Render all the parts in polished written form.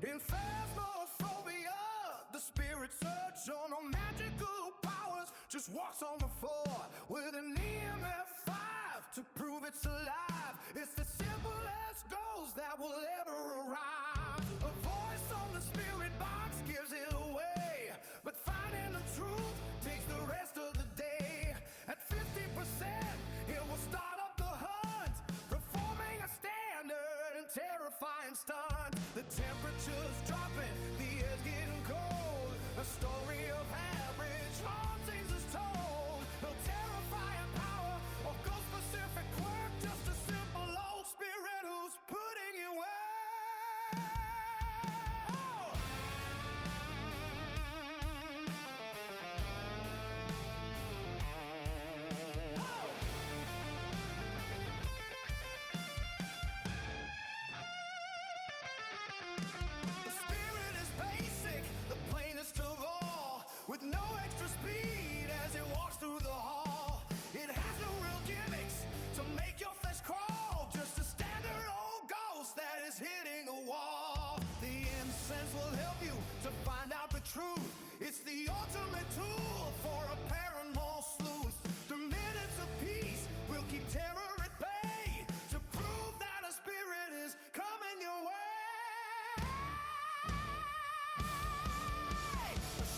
In phasmophobia, the spirit search on no magical powers, just walks on the floor with an EMF 5 to prove it's alive. It's the simplest ghost that will ever arrive. A voice on the spirit box gives it away, but finding the truth takes the rest of the day. At 50%, it will start up the hunt, performing a standard and terrifying stunt. The temperature's dropping, the air's getting cold. A story of average hauntings is told. No terrifying power or ghost-specific quirk, just a simple old spirit who's putting you away. With no extra speed as it walks through the hall. It has no real gimmicks to make your flesh crawl, just a standard old ghost that is hitting a wall. The incense will help you to find out the truth. It's the ultimate tool for a paranormal sleuth. The minutes of peace will keep terror at bay to prove that a spirit is coming your way.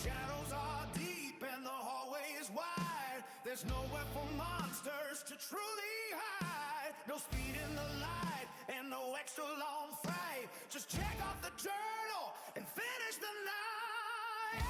Shadows are deep and the hallway is wide. There's nowhere for monsters to truly hide. No speed in the light and no extra long fright. Just check off the journal and finish the night.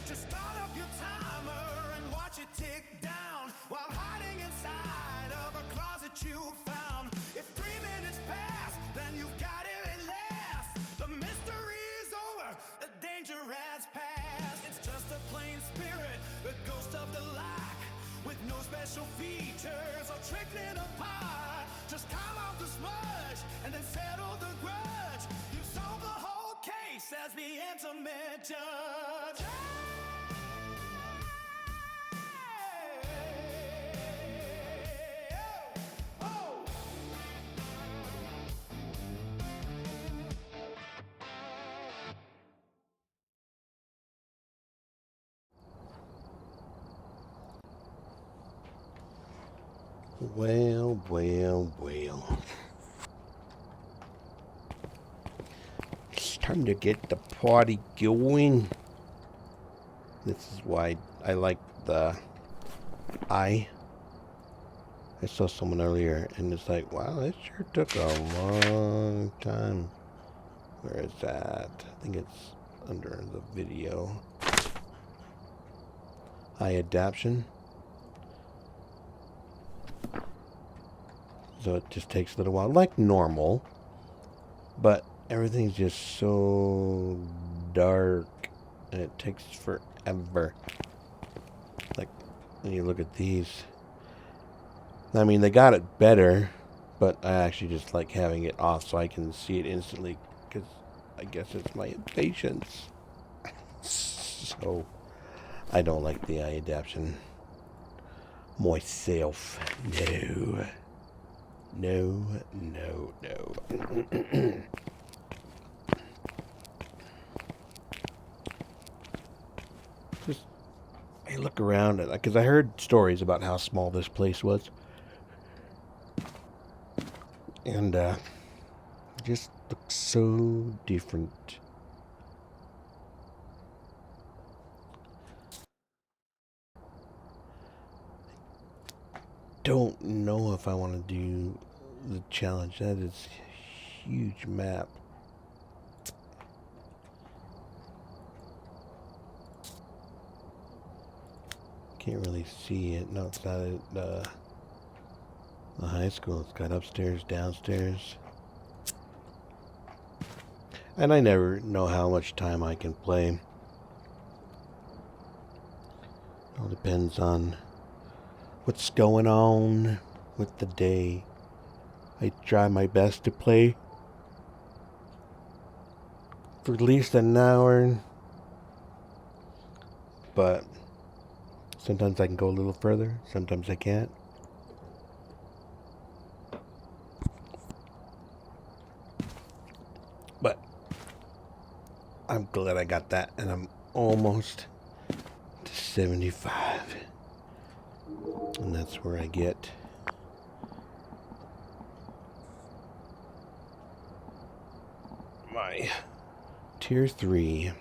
Just start up your timer and watch it tick down while hiding inside of a closet you found. If 3 minutes pass, then you've got it at last. The mystery is over, the danger has passed. It's just a plain spirit, the ghost of the lock, with no special features or trickling apart. Just calm out the smudge and then settle the grudge. You solve the whole case as the intimate judge. Well, well, well. It's time to get the party going. This is why I like the I saw someone earlier and it's like, wow, it sure took a long time. Where is that? I think it's under the video. Eye adaption. So it just takes a little while, like normal, but everything's just so dark and it takes forever. Like when you look at these, I mean, they got it better, but I actually just like having it off so I can see it instantly, because I guess it's my impatience. So I don't like the eye adaptation myself. No. Just, I look around, because I heard stories about how small this place was. And, just looks so different. Don't know if I want to do the challenge. That is a huge map. Can't really see it. No, it's not at the high school. It's got upstairs, downstairs. And I never know how much time I can play. It all depends on what's going on with the day. I try my best to play for at least an hour, but sometimes I can go a little further, sometimes I can't. glad I got that, and I'm almost to 75. And that's where I get my tier 3.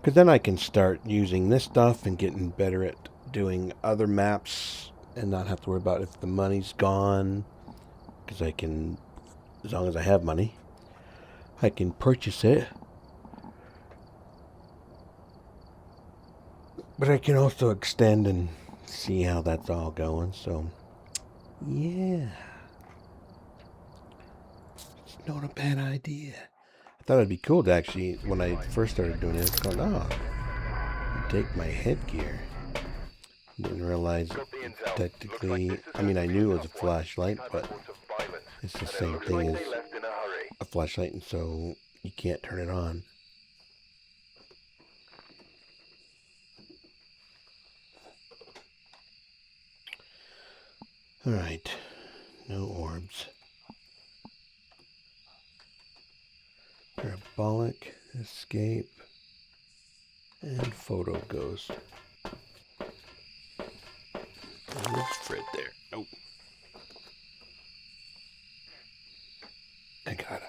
Because then I can start using this stuff and getting better at doing other maps and not have to worry about if the money's gone. Because I can, as long as I have money, I can purchase it. But I can also extend and see how that's all going. So, yeah. It's not a bad idea. I thought it'd be cool to actually, when I first started doing it, going, oh, take my headgear. Didn't realize technically, I mean, I knew it was a flashlight, but it's the same thing as a flashlight, and so you can't turn it on. Alright, no orbs. Parabolic, escape, and photo ghost. There's Fred there. Oh. I gotta.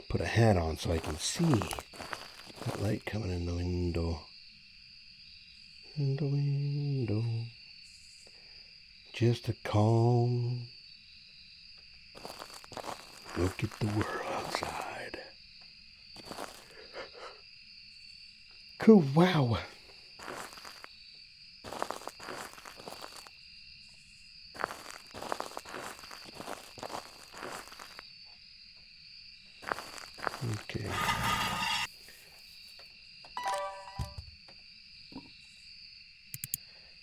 Put a hat on so I can see that light coming in the window. In the window. Just a calm look at the world outside. Cool, wow. Okay.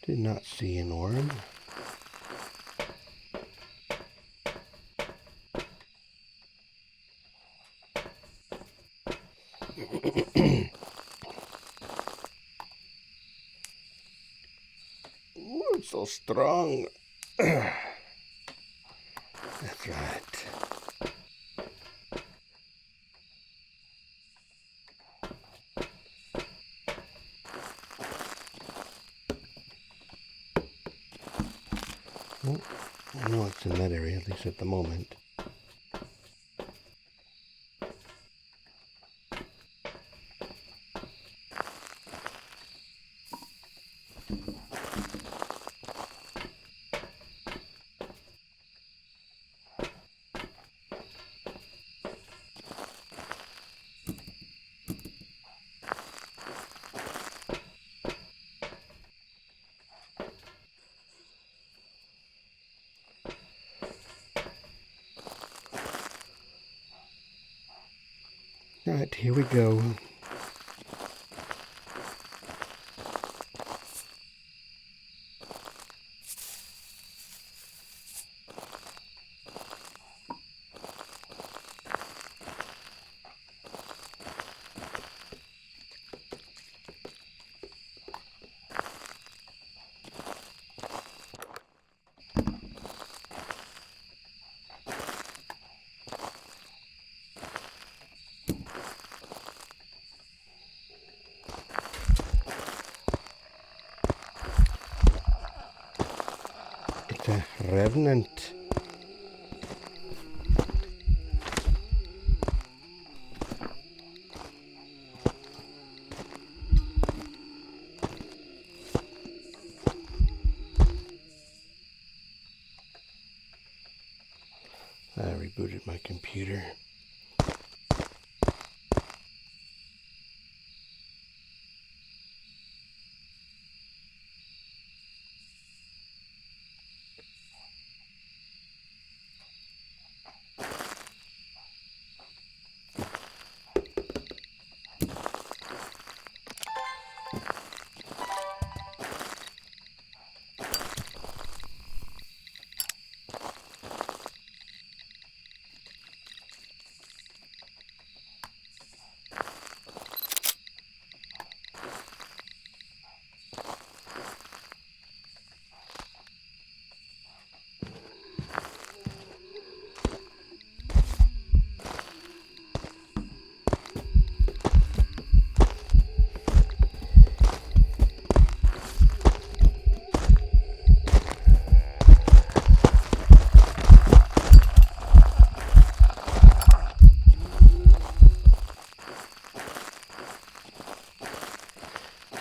Did not see an orb. Ooh, it's so strong. That's right. Well, I know it's in that area, at least at the moment. Alright, here we go. It's a revenant. I rebooted my computer.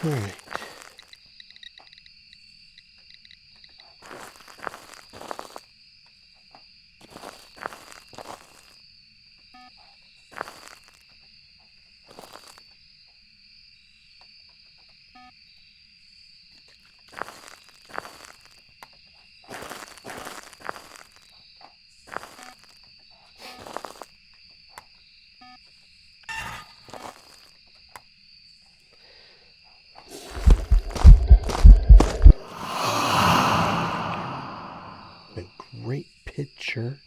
All right. A great picture.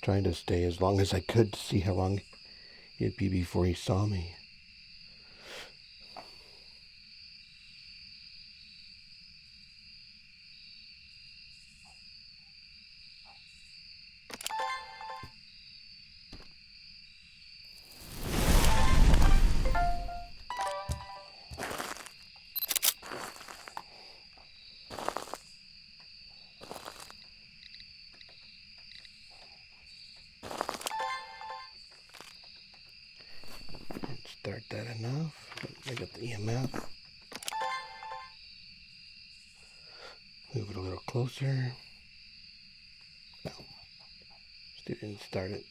Trying to stay as long as I could to see how long it'd be before he saw me. Start that enough. I got the EMF. Move it a little closer. No. Still didn't start it.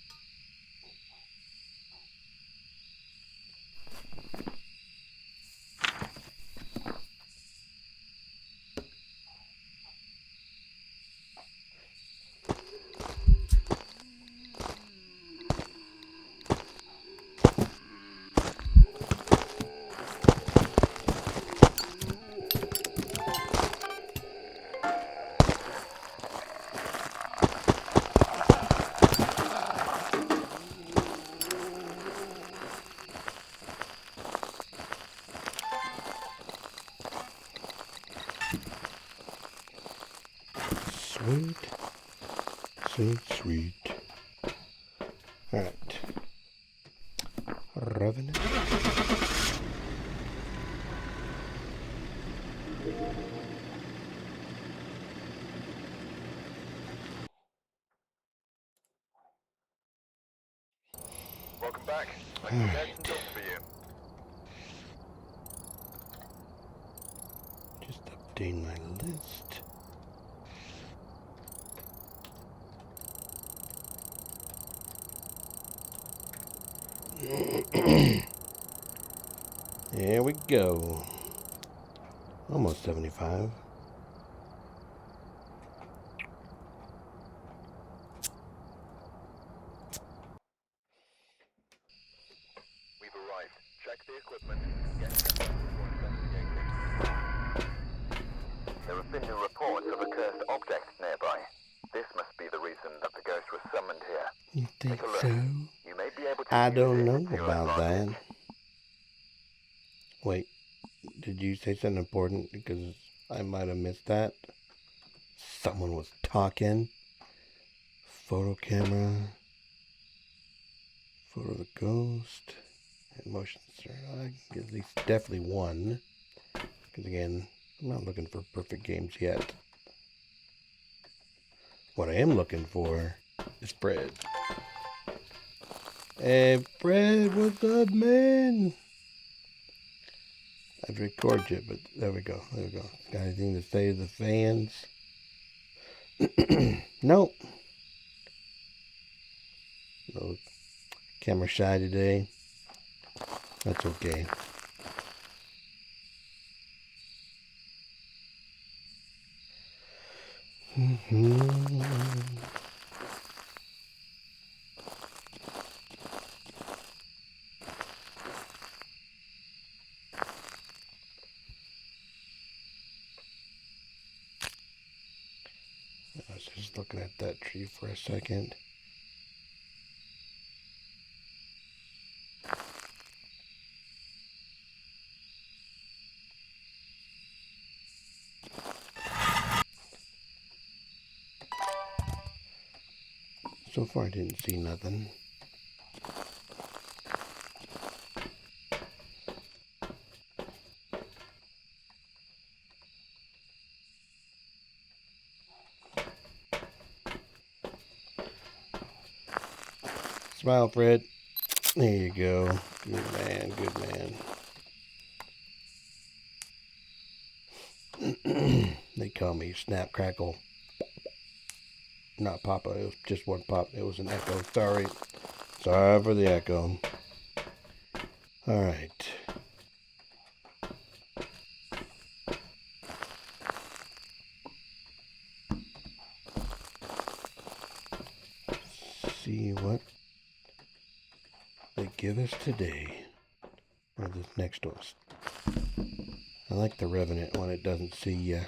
Sweet. Sweet, sweet. Alright. Revenant. Welcome back. I can get some jobs for you. Just update my list. There we go. Almost 75. We've arrived. Check the equipment. Get set up before investigating. There have been new reports of a cursed object nearby. This must be the reason that the ghost was summoned here. You think Take a look. so? You may be able to I use don't it know to your about that. advantage. Wait, did you say something important? Because I might have missed that. Someone was talking. Photo camera. Photo of the ghost. And motion sensor. I get at least definitely one. Because again, I'm not looking for perfect games yet. What I am looking for is Fred. Hey, Fred, what's up, man? I'd record you, but there we go. There we go. Got anything to say to the fans? Nope. No camera shy today. That's okay. I was just looking at that tree for a second. So far, I didn't see nothing. Smile, Fred. There you go. Good man, good man. They call me Snap Crackle. Not Papa, it was just one pop. It was an echo. Sorry. Sorry for the echo. Alright. See what they give us today. Or this next one. I like the Revenant when it doesn't see ya.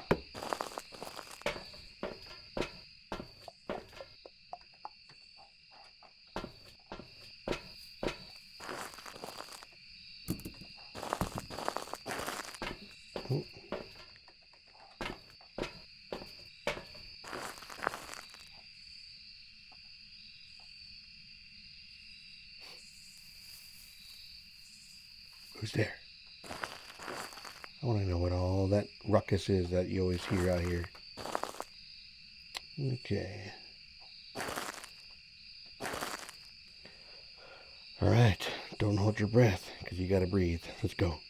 Oh. Who's there? I want to know what all that ruckus is that you always hear out here. Okay. Alright, don't hold your breath, because you gotta breathe. Let's go.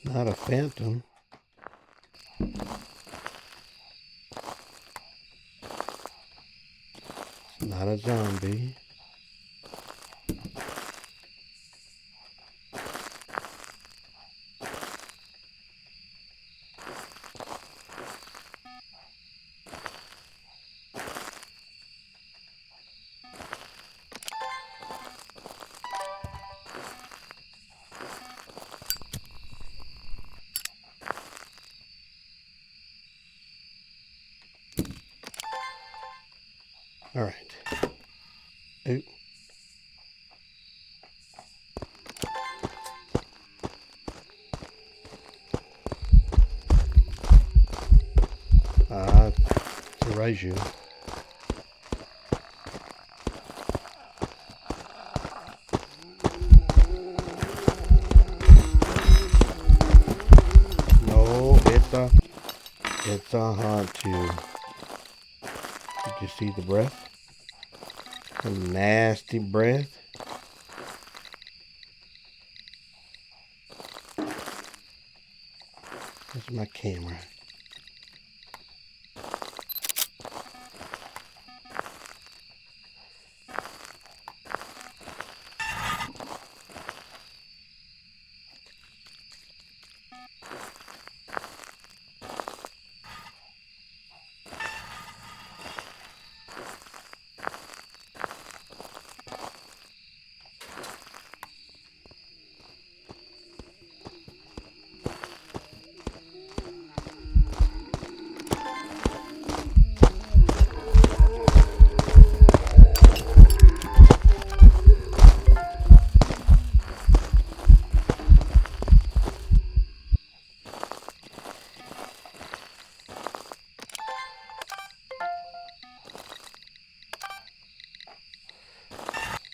Not a phantom. It's not a zombie. Alright. Ooh. To raise you. No, it's a Hantu. Did you see the breath? A nasty breath. That's my camera.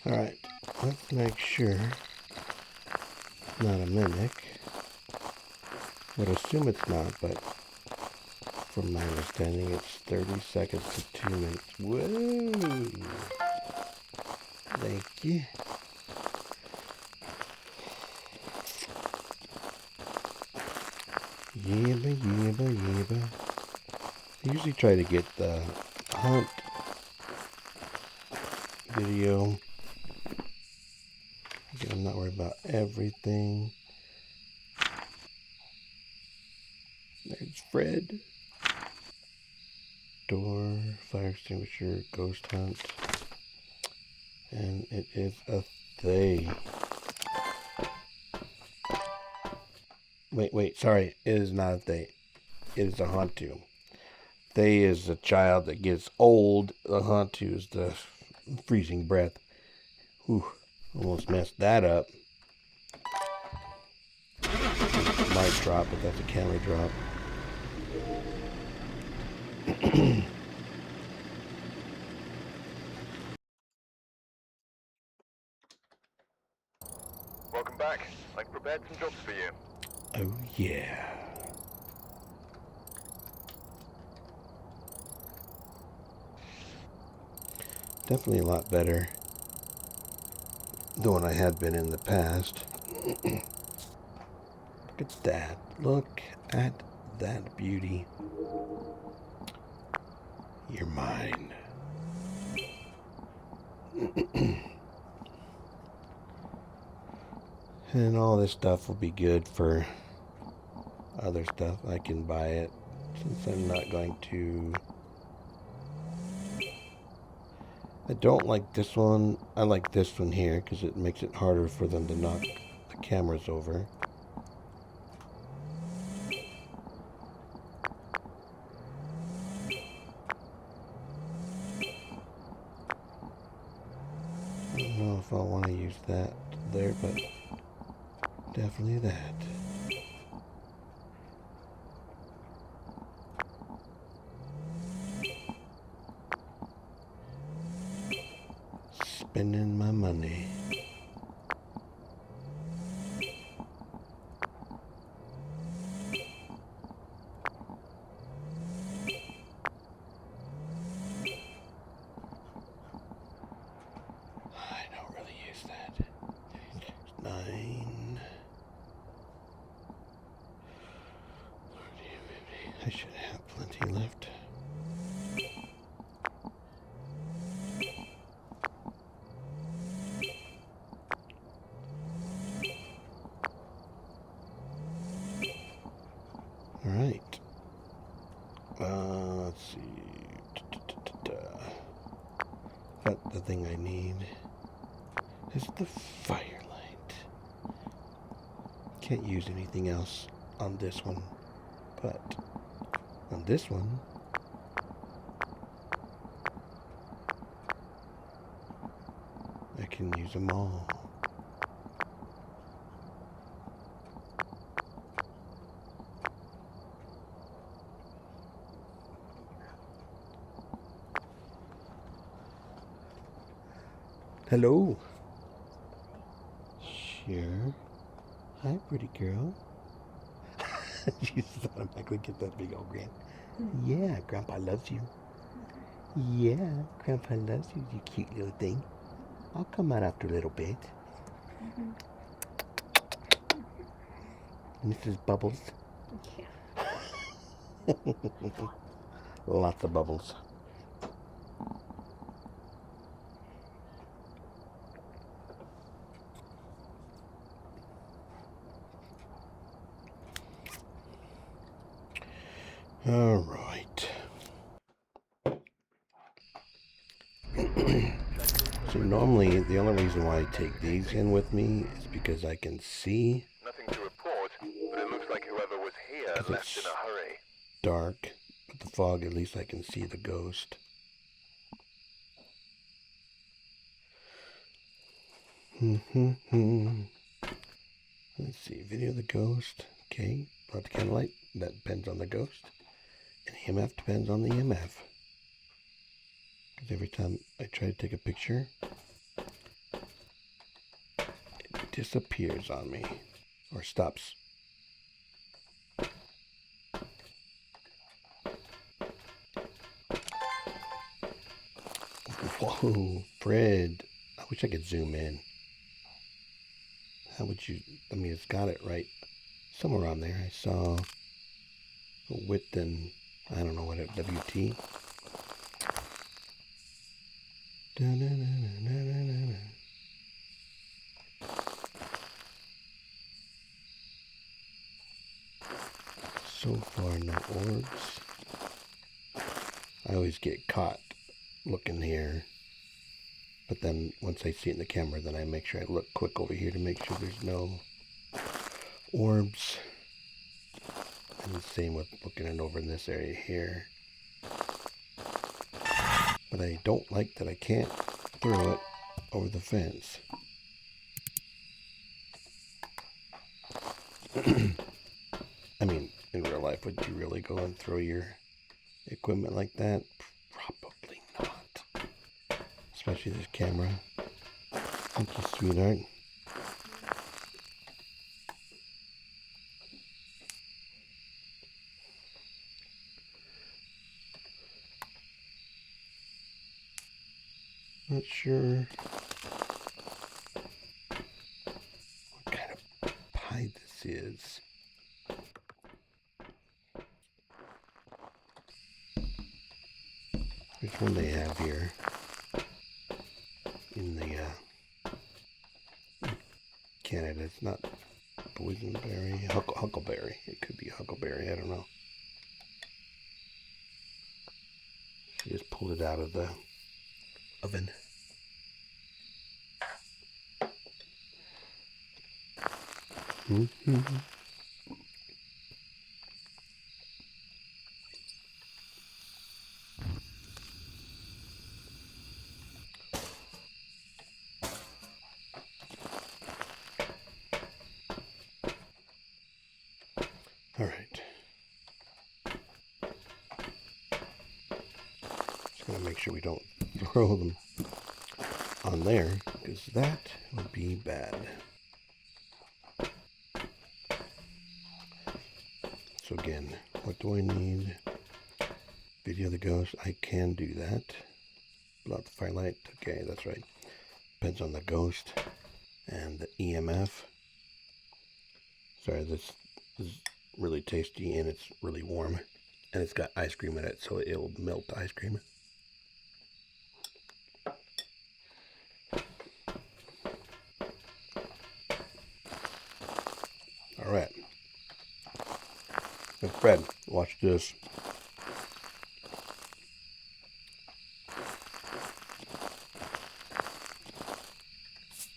Alright, let's make sure it's not a mimic. Would assume it's not, but from my understanding, it's 30 seconds to 2 minutes. Whoa! Thank you. Yibba, yibba, yibba. I usually try to get the hunt video. Again, I'm not worried about everything. There's Fred. Door, fire extinguisher, ghost hunt. And it is a they. Wait, sorry. It is not a they. It is a Hantu. They is a child that gets old. The Hantu is the freezing breath. Whew, almost messed that up. Might drop, but that's a camera drop. Welcome back. I've prepared some jobs for you. Oh yeah. Definitely a lot better than what I had been in the past. Look at that. Look at that beauty. You're mine. And all this stuff will be good for other stuff. I can buy it since I'm not going to. I don't like this one. I like this one here because it makes it harder for them to knock the cameras over. I don't know if I want to use that there, but definitely that. Spending my money. I don't really use that. 9. I should have plenty left. All right. Let's see. Got the thing I need. Is the firelight. Can't use anything else on this one, but on this one, I can use them all. Hello. Sure. Hi, pretty girl. She just automatically gets that big old grin. Yeah, Grandpa loves you. Yeah, Grandpa loves you, you cute little thing. I'll come out after a little bit. Mrs. Bubbles. Yeah. Lots of bubbles. All right. So normally, the only reason why I take these in with me is because I can see. Nothing to report, but it looks like whoever was here left in a hurry. Dark, but the fog, at least I can see the ghost. Let's see, video of the ghost. Okay, not the candlelight. That depends on the ghost. And EMF depends on the EMF. Because every time I try to take a picture, it disappears on me. Or stops. Whoa, Fred. I wish I could zoom in. How would you, I mean, it's got it right somewhere on there. I saw width and I don't know what it WT. So far, no orbs. I always get caught looking here, but then once I see it in the camera, then I make sure I look quick over here to make sure there's no orbs. And the same with looking it over in this area here. But I don't like that I can't throw it over the fence. I mean, in real life, would you really go and throw your equipment like that? Probably not. Especially this camera. Thank you, sweetheart. Not sure what kind of pie this is. There's one they have here in the Canada. It's not boysenberry, huckleberry. It could be huckleberry. I don't know. She just pulled it out of the oven. Mm-hmm. All right. Just gonna make sure we don't throw them on there, because that would be bad. So again, what do I need? Video the ghost. I can do that. Blow out the firelight. Okay, that's right. Depends on the ghost and the EMF. Sorry, this is really tasty and it's really warm. And it's got ice cream in it, so it'll melt the ice cream. All right. Hey, Fred, watch this.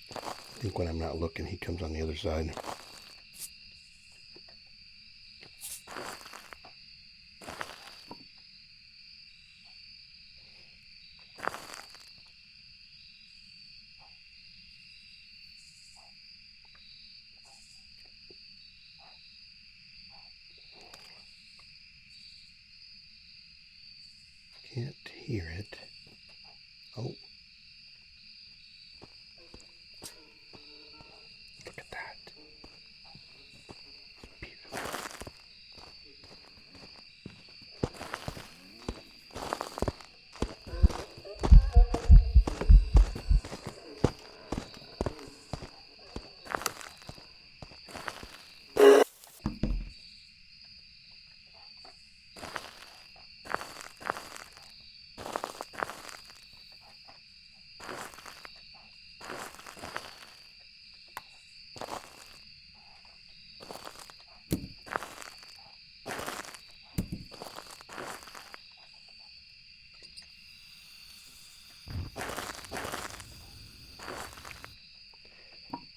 I think when I'm not looking, he comes on the other side. Can't hear it. Oh. Look at that. Beautiful.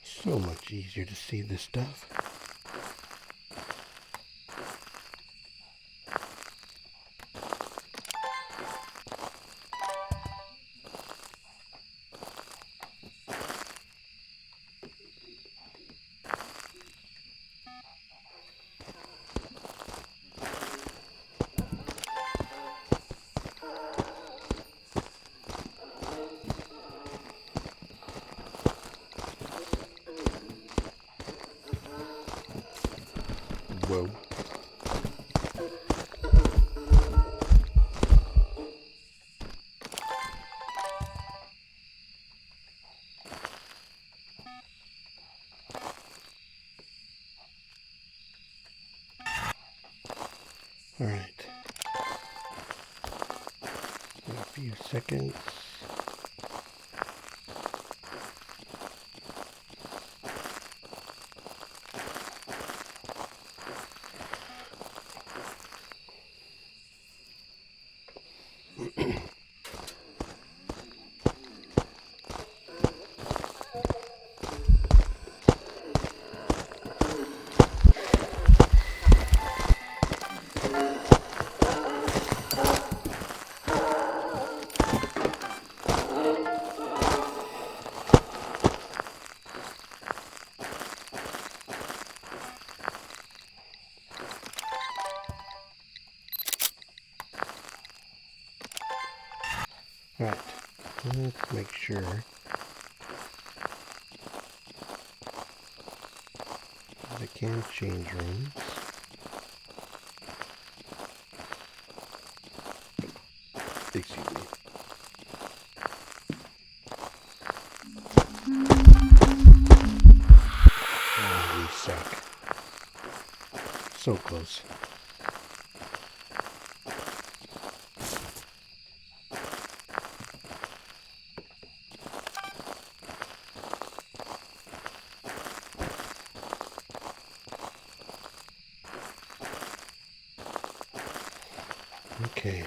So much easier to see this stuff. All right. In a few seconds. Alright, let's make sure I can change rooms. Excuse me. Oh, we suck. So close. Okay.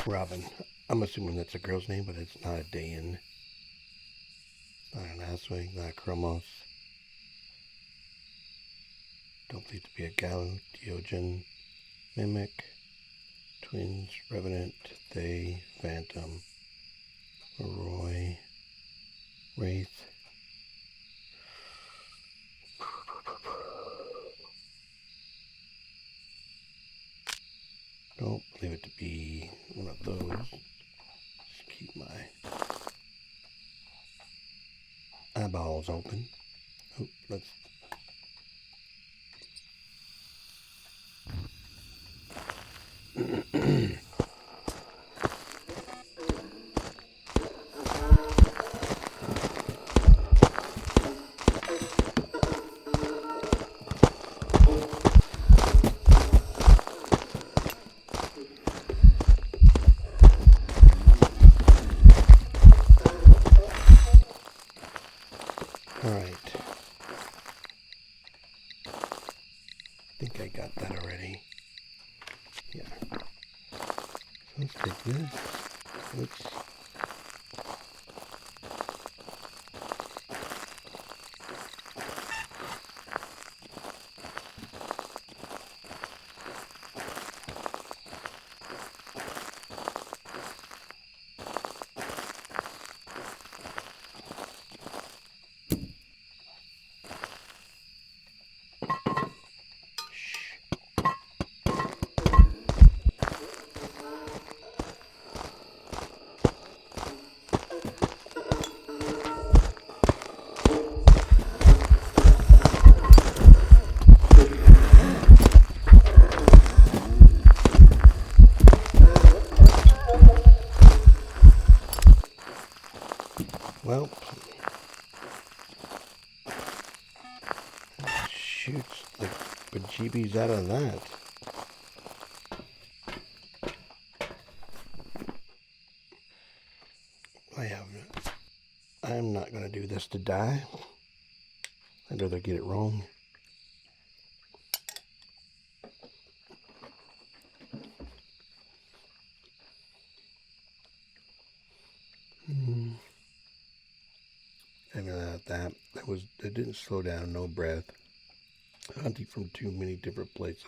Robin. I'm assuming that's a girl's name, but it's not a Dayan. Not an Aswig, not a Chromos. Don't believe to be a Diogen, Mimic, Twins, Revenant, They, Phantom, Roy, Wraith. Don't believe it to be one of those. Just keep my eyeballs open. Oh, let's. Alright. I think I got that already. Yeah. So let's take this. Let's. Well, shoots the bejeebies out of that. I'm not going to do this to die. I'd rather get it wrong. Having that didn't slow down, no breath. Hunting from too many different places.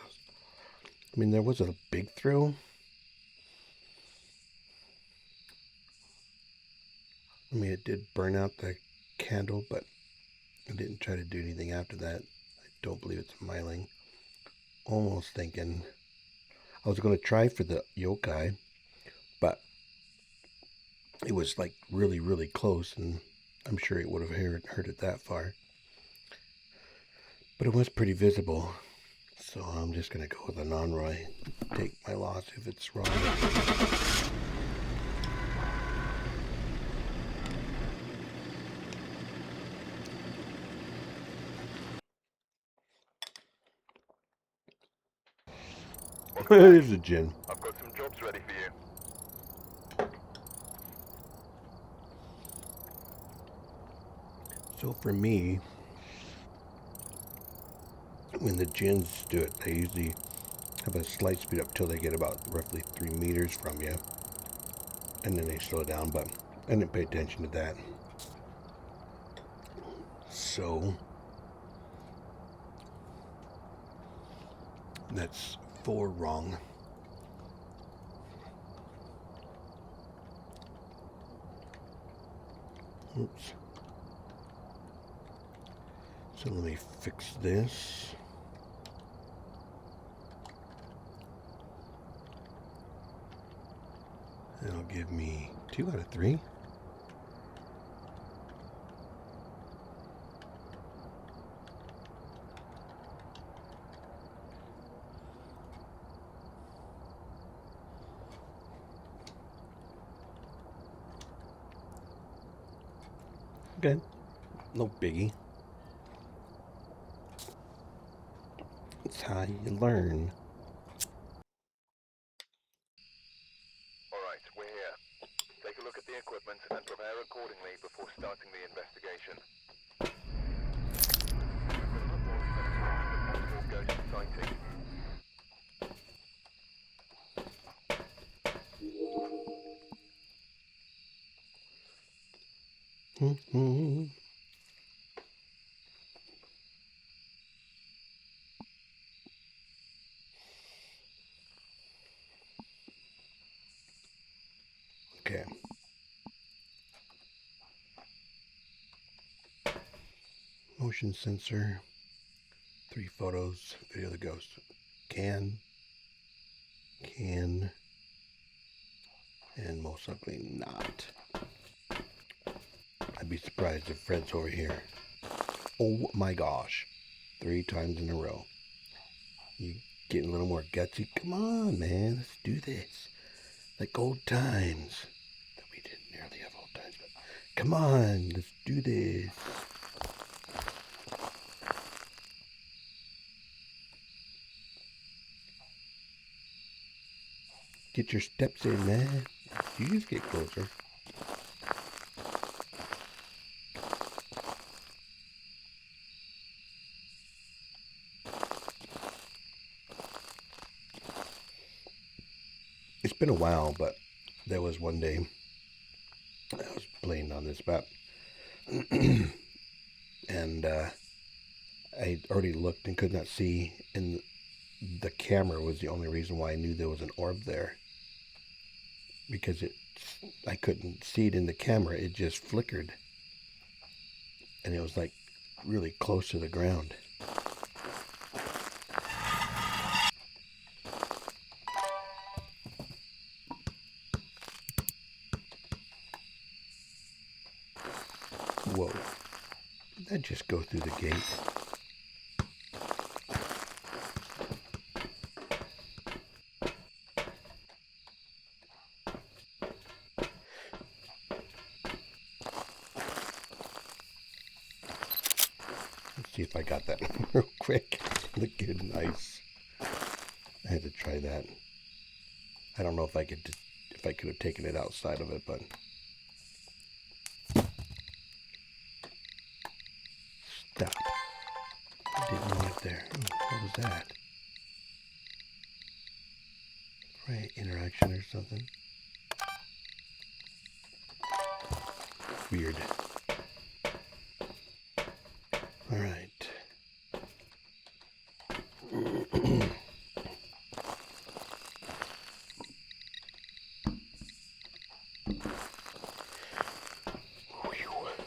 I mean, there was a big thrill. I mean, it did burn out the candle, but I didn't try to do anything after that. I don't believe it's myling. Almost thinking I was going to try for the yokai, but it was like really, really close, and I'm sure it would have heard it that far. But it was pretty visible, so I'm just going to go with a non-Roy. Take my loss if it's wrong. There's a gin. I've got some jobs ready for you. So for me, when the gins do it, they usually have a slight speed up till they get about roughly 3 meters from you. And then they slow down, but I didn't pay attention to that. So that's 4 wrong. Oops. So let me fix this. That'll give me 2 out of 3. Okay, no biggie. It's how you learn. Alright, we're here. Take a look at the equipment and prepare accordingly before starting the investigation. We've got reports that a possible ghost sighting. Okay. Motion sensor. 3 photos. Video of the ghost. Can. And most likely not. I'd be surprised if Fred's over here. Oh my gosh. 3 times in a row. You getting a little more gutsy? Come on, man. Let's do this. Like old times. That we didn't nearly have old times, but come on. Let's do this. Get your steps in, man. You just get closer. It's been a while, but there was one day I was playing on this map, and I already looked and could not see, and the camera was the only reason why I knew there was an orb there, because I couldn't see it in the camera. It just flickered, and it was like really close to the ground. Whoa. Did that just go through the gate? Let's see if I got that real quick. Look good, nice. I had to try that. I don't know if I could have taken it outside of it, but stop. I didn't want it there. What was that? Right, interaction or something. Weird. All right.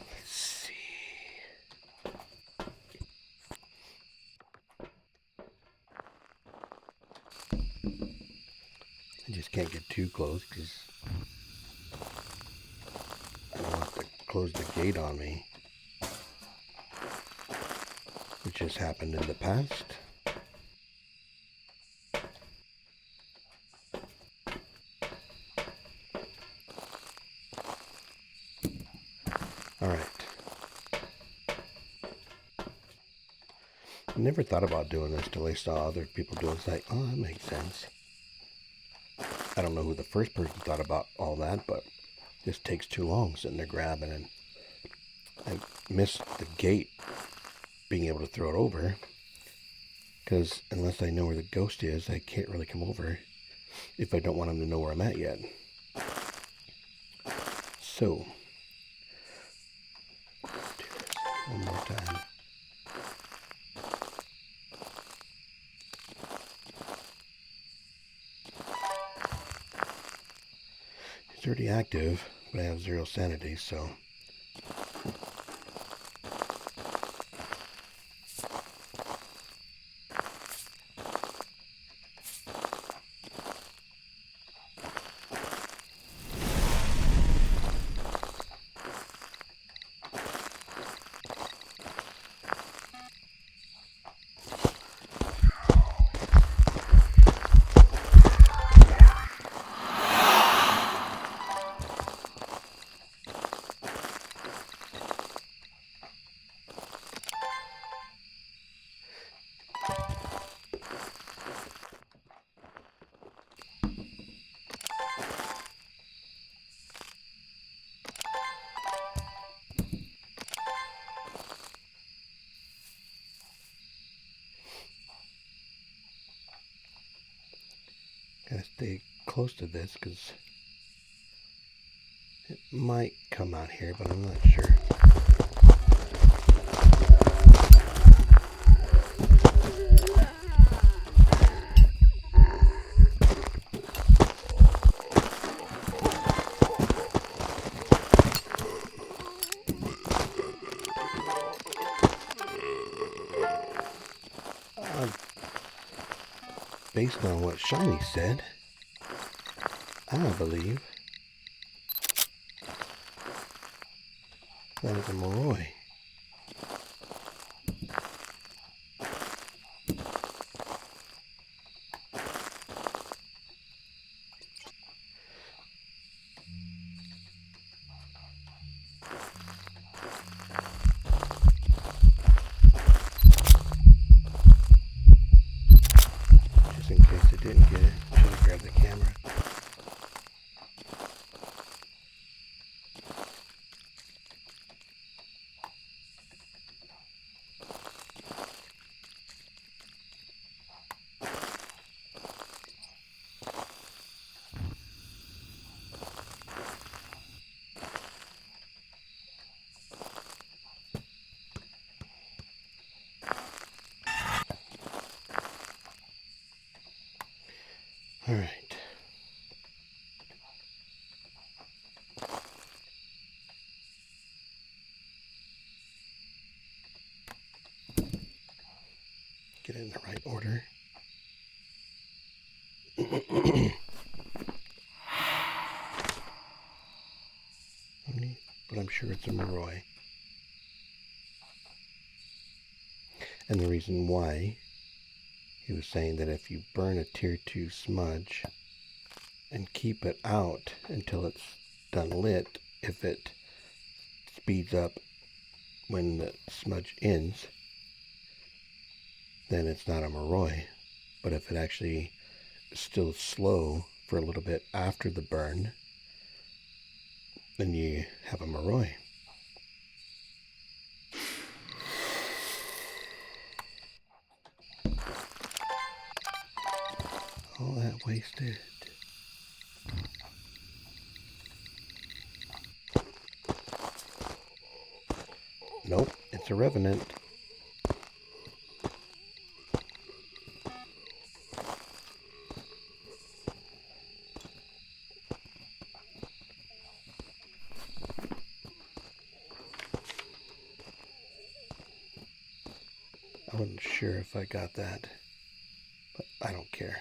Let's see. I just can't get too close because I don't want to close the gate on me, which has happened in the past. All right. I never thought about doing this till I saw other people do it. It's like, oh, that makes sense. I don't know who the first person thought about all that, but this takes too long sitting there grabbing, and I missed the gate being able to throw it over, because unless I know where the ghost is, I can't really come over if I don't want him to know where I'm at yet. So, do this one more time. It's already active, but I have 0 sanity, so... Gotta stay close to this because it might come out here, but I'm not sure. Based on what Shiny said, I believe that is a Moroi. Just in case I didn't get it, should have grabbed the camera. All right. Get it in the right order. But I'm sure it's a Moroi. And the reason why, he was saying that if you burn a tier 2 smudge and keep it out until it's done lit, if it speeds up when the smudge ends, then it's not a Moroi. But if it actually is still slow for a little bit after the burn, then you have a Moroi. All that wasted. Nope, it's a Revenant. I wasn't sure if I got that, but I don't care.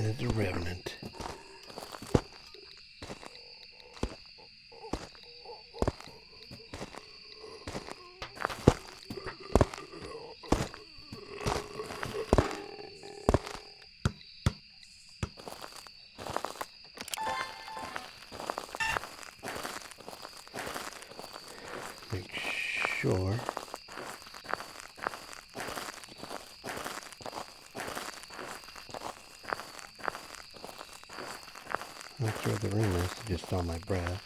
And it's a revenant. Make sure. That's where the ring is, just on my breath.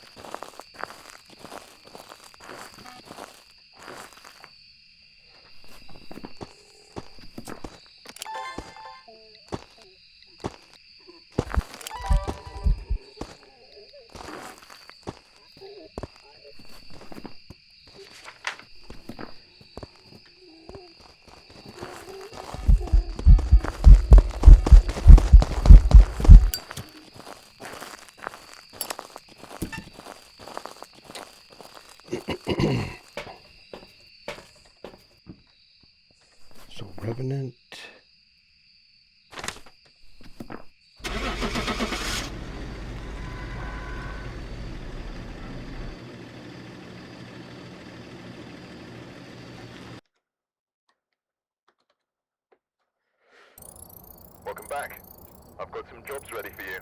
So revenant. Welcome back. I've got some jobs ready for you.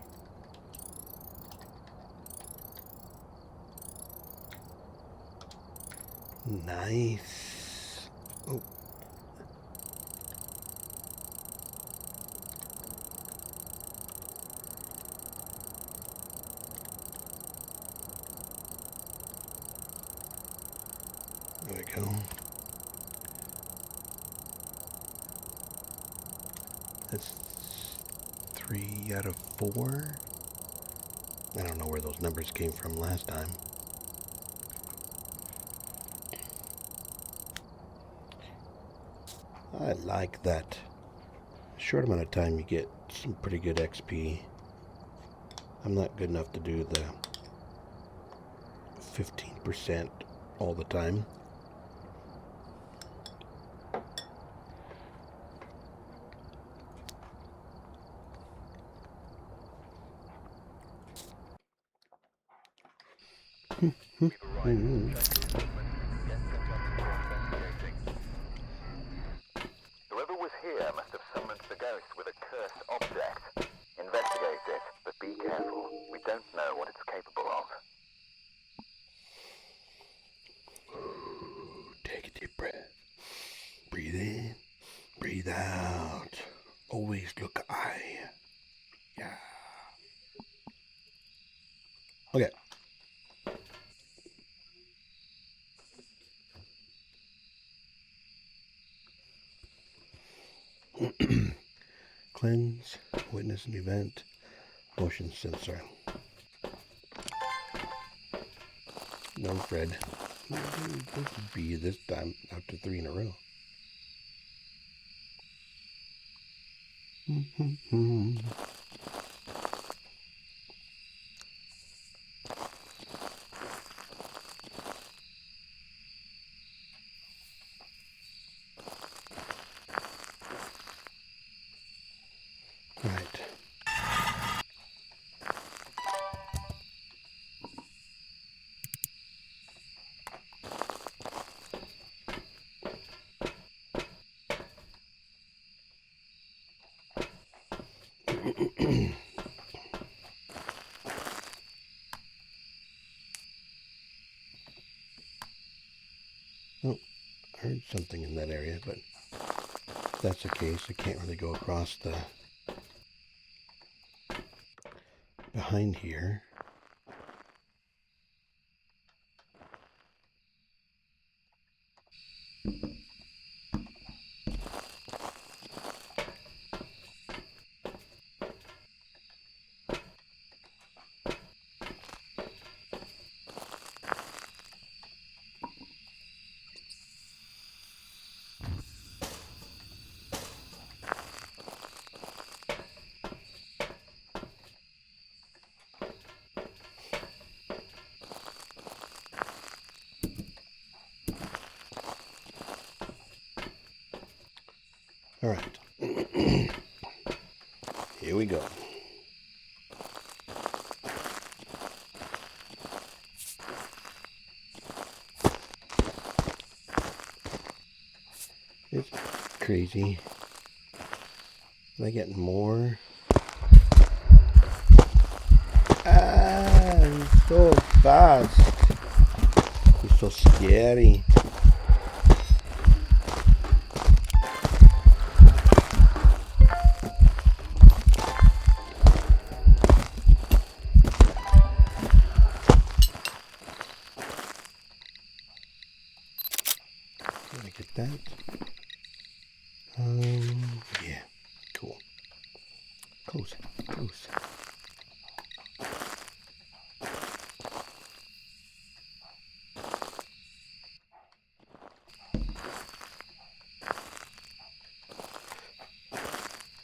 Nice. Oh. There we go. That's 3 out of 4. I don't know where those numbers came from last time. I like that. Short amount of time you get some pretty good XP. I'm not good enough to do the 15% all the time. We've arrived. Check the equipment. Get set up for investigating. Whoever was here must have summoned the ghost with a cursed object. Investigate it, but be careful. We don't know what it's capable of. Take a deep breath. Breathe in, breathe out. Always look eye. Yeah. Okay. Cleanse, witness an event, motion sensor. No, Fred. This would be this time after 3 in a row. Right. Oh, I heard something in that area, but if that's the case, I can't really go across the behind here. All right. Here we go. crazy. Am I getting more? Ah, he's so fast. He's so scary. Did I get that? Yeah, cool. Close, close.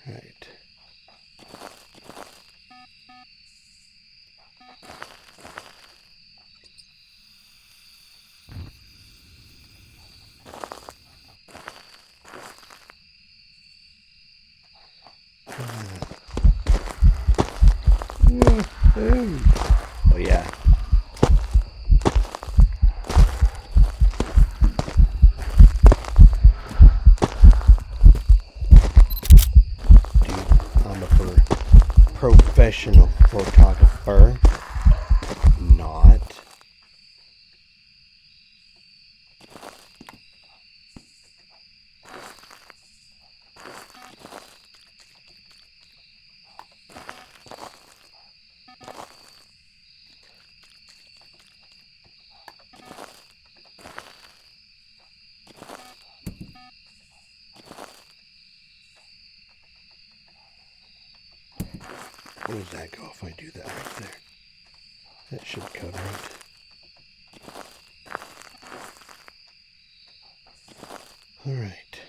Right. Oh yeah. Dude, I'm a professional photographer. Not. Where does that go if I do that right there? That should cover it. All right.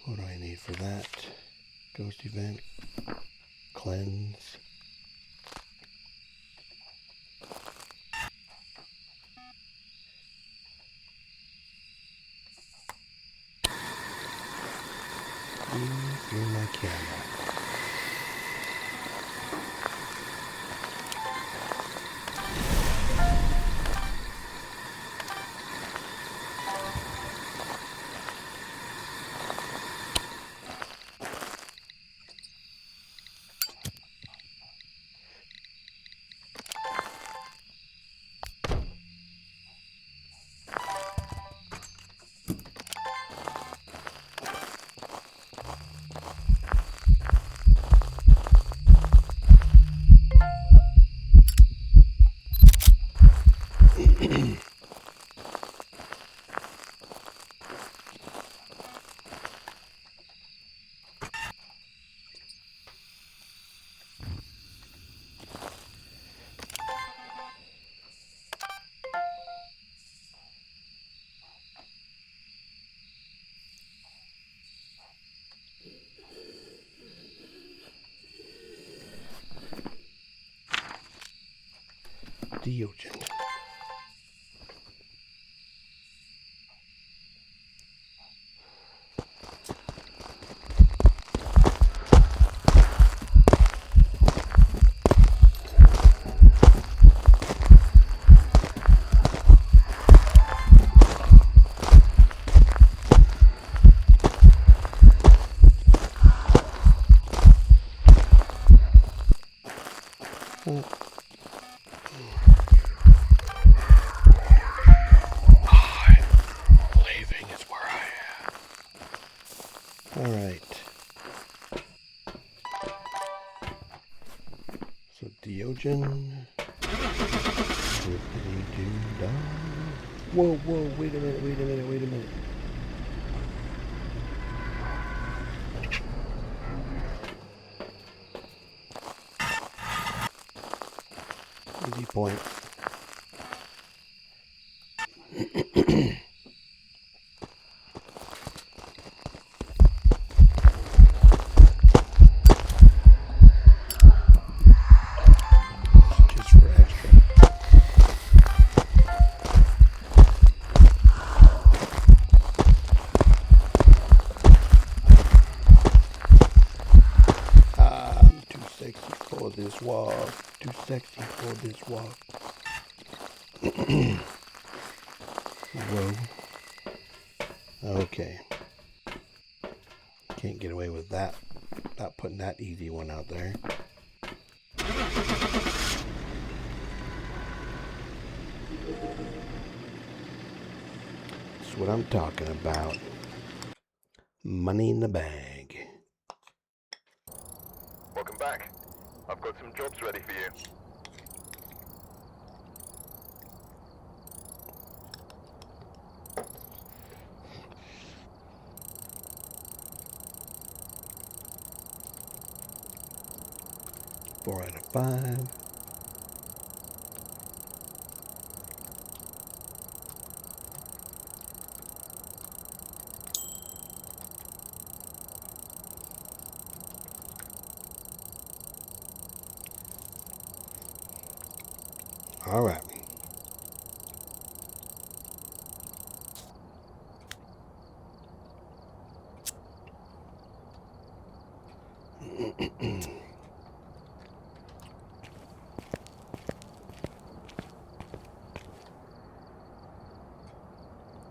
What do I need for that? Ghost event. Cleanse. Through my camera. Deogen. Leaving is where I am. All right. So Deogen. Whoa, whoa, wait a minute, wait a minute, wait a minute. Easy point. Just for extra. I'm too sick. sexy for this walk. Whoa. Okay. Can't get away with that. Not putting that easy one out there. That's what I'm talking about. Money in the bag. Welcome back. I've got some jobs ready for you. Four out of 5. All right.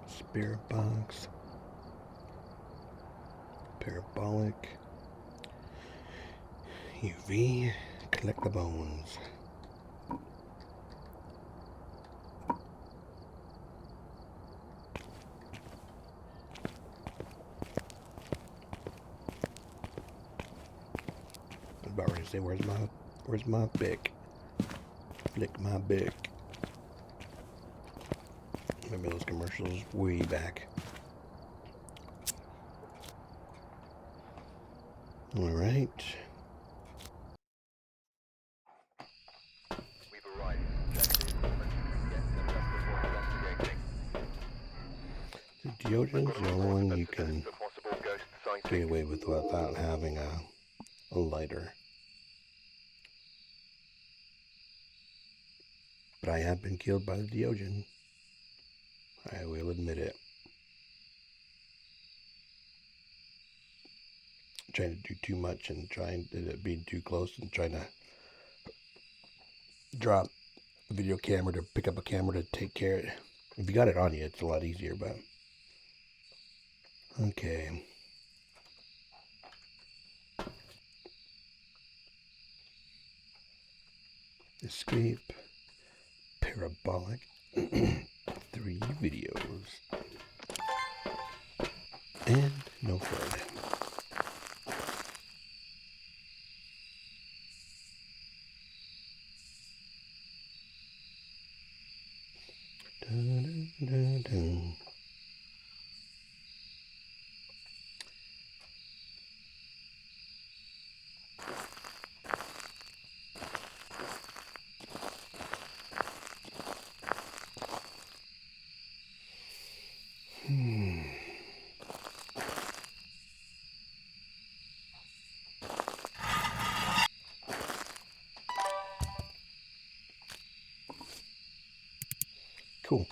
Spirit box. Parabolic. UV. Collect the bones. I was about ready to say, where's my bic? Flick my bic. Remember those commercials way back. All right. We've arrived. Check the equipment. Get set up before investigating. The deodorant's the only one you can The possible ghost get sighting. away with without having a lighter. But I have been killed by the deodorant. I will admit it. Trying to do too much and trying to be too close and trying to drop a video camera to pick up a camera to take care of it. If you got it on you, it's a lot easier, but okay. Escape. Parabolic. 3 videos. And no Fred. Dun, dun, dun, dun. Cool.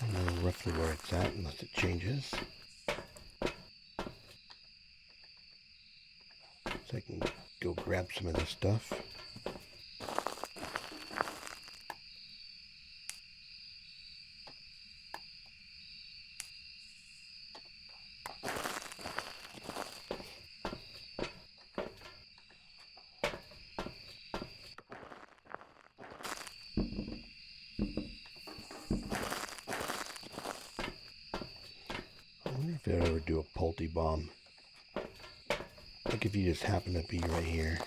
I know roughly where it's at unless it changes. So I can go grab some of this stuff. I wonder if they'll ever do a Pulte bomb. Like if you just happen to be right here.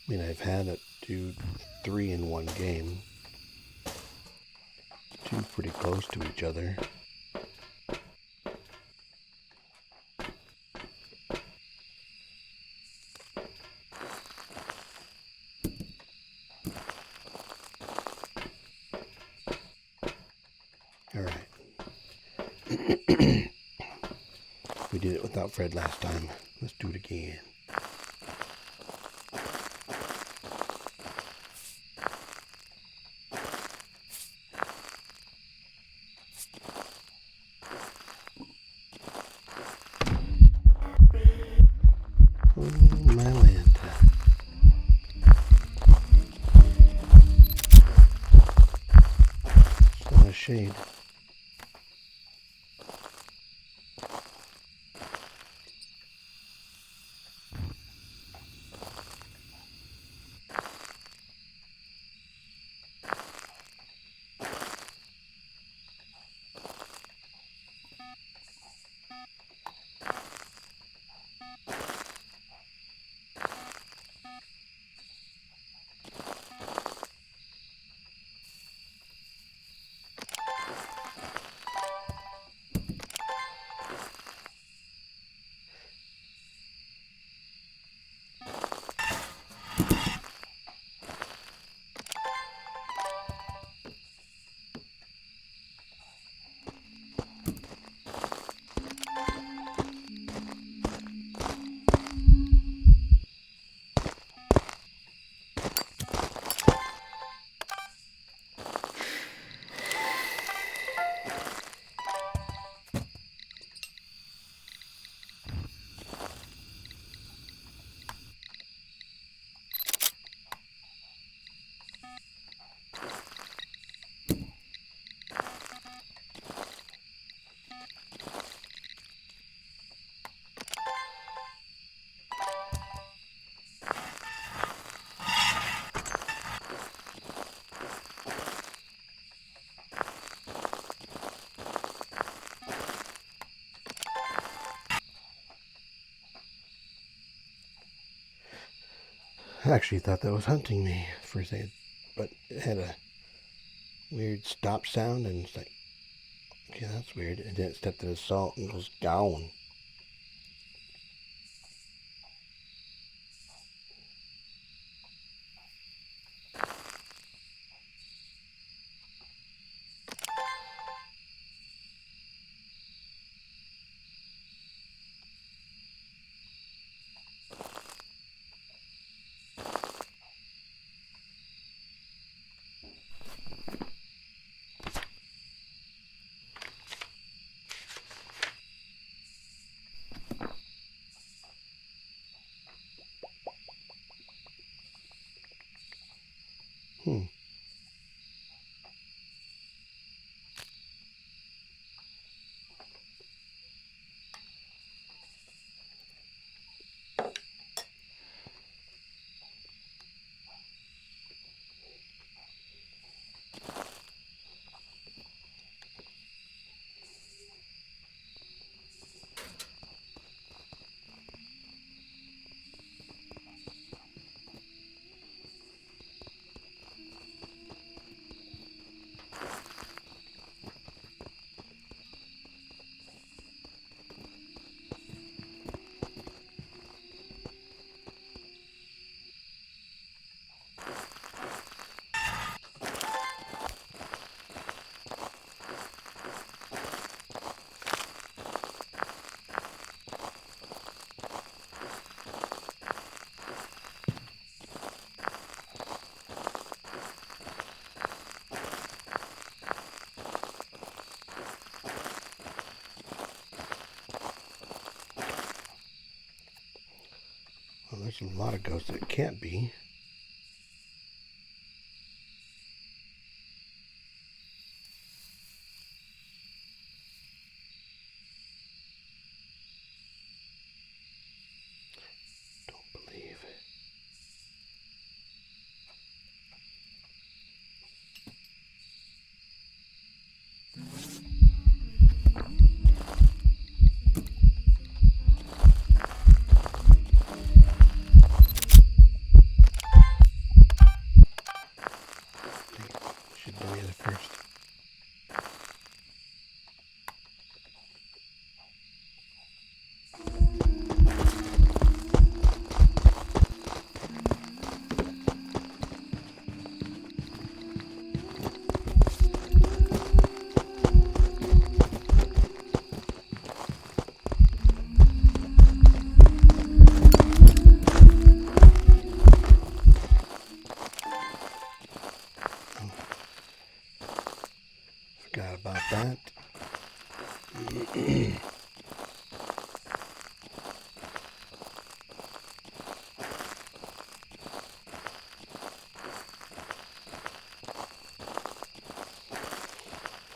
I mean, I've had it do 3 in one game. 2 pretty close to each other. Alright. We did it without Fred last time. Let's do it again. shade. I actually thought that was hunting me for a second, but it had a weird stop sound, and it's like, okay, that's weird. And then it stepped in the salt and goes down. Hmm. Well, there's a lot of ghosts that it can't be. Don't believe it.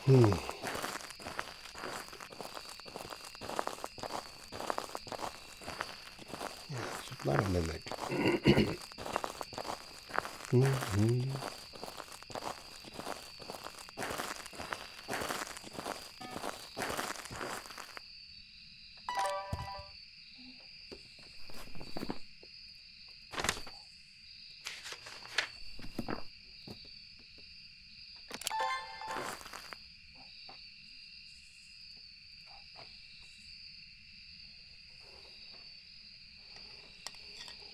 Yeah, it's not a mimic.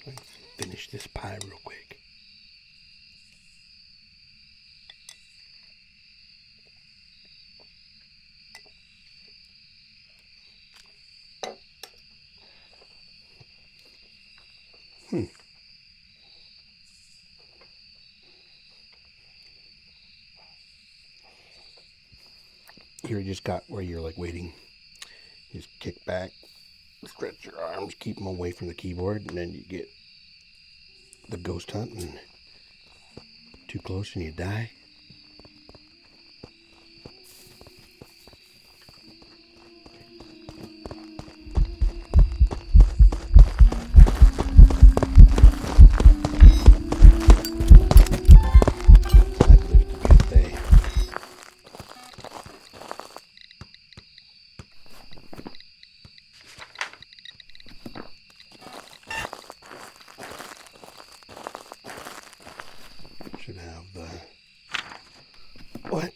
Let's finish this pie real quick. Here you just got where you're like waiting. You just kick back, stretch your arms, keep them away from the keyboard, and then you get the ghost hunt, and too close and you die. I believe it to be a day. Should have the what?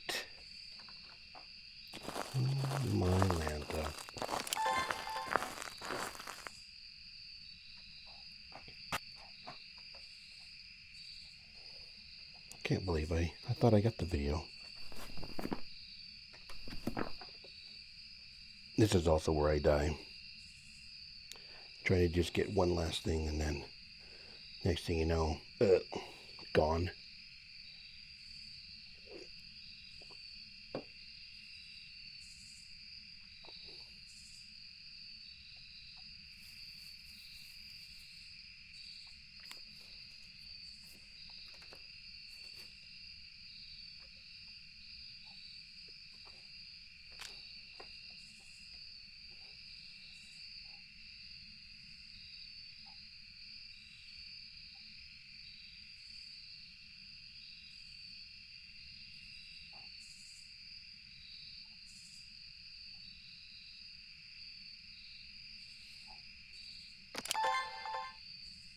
My Lanta. Can't believe I thought I got the video. This is also where I die. Trying to just get one last thing, and then next thing you know, gone.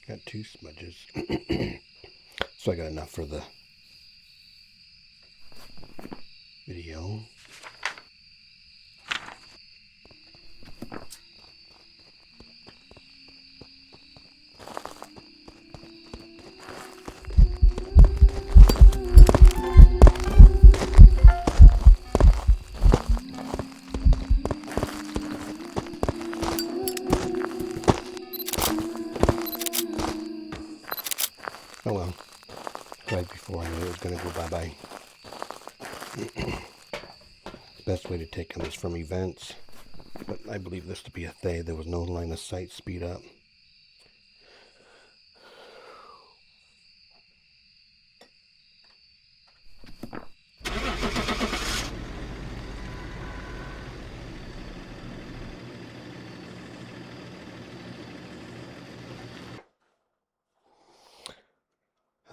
Got 2 smudges. So I got enough for the video. Oh well, right before I knew it was going to go bye-bye. Best way to take them is from events, but I believe this to be a Thay. There was no line of sight speed up.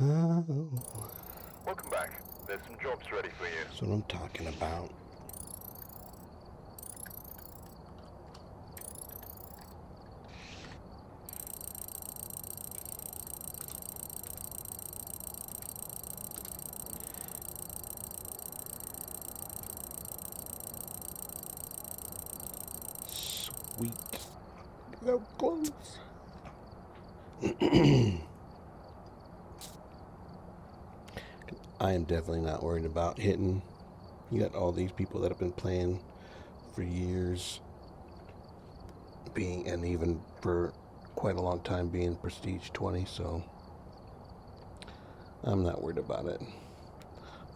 Oh, Welcome back. There's some jobs ready for you. that's what I'm talking about. Sweet. So close. I am definitely not worried about hitting. You got all these people that have been playing for years, and even for quite a long time being Prestige 20, so I'm not worried about it.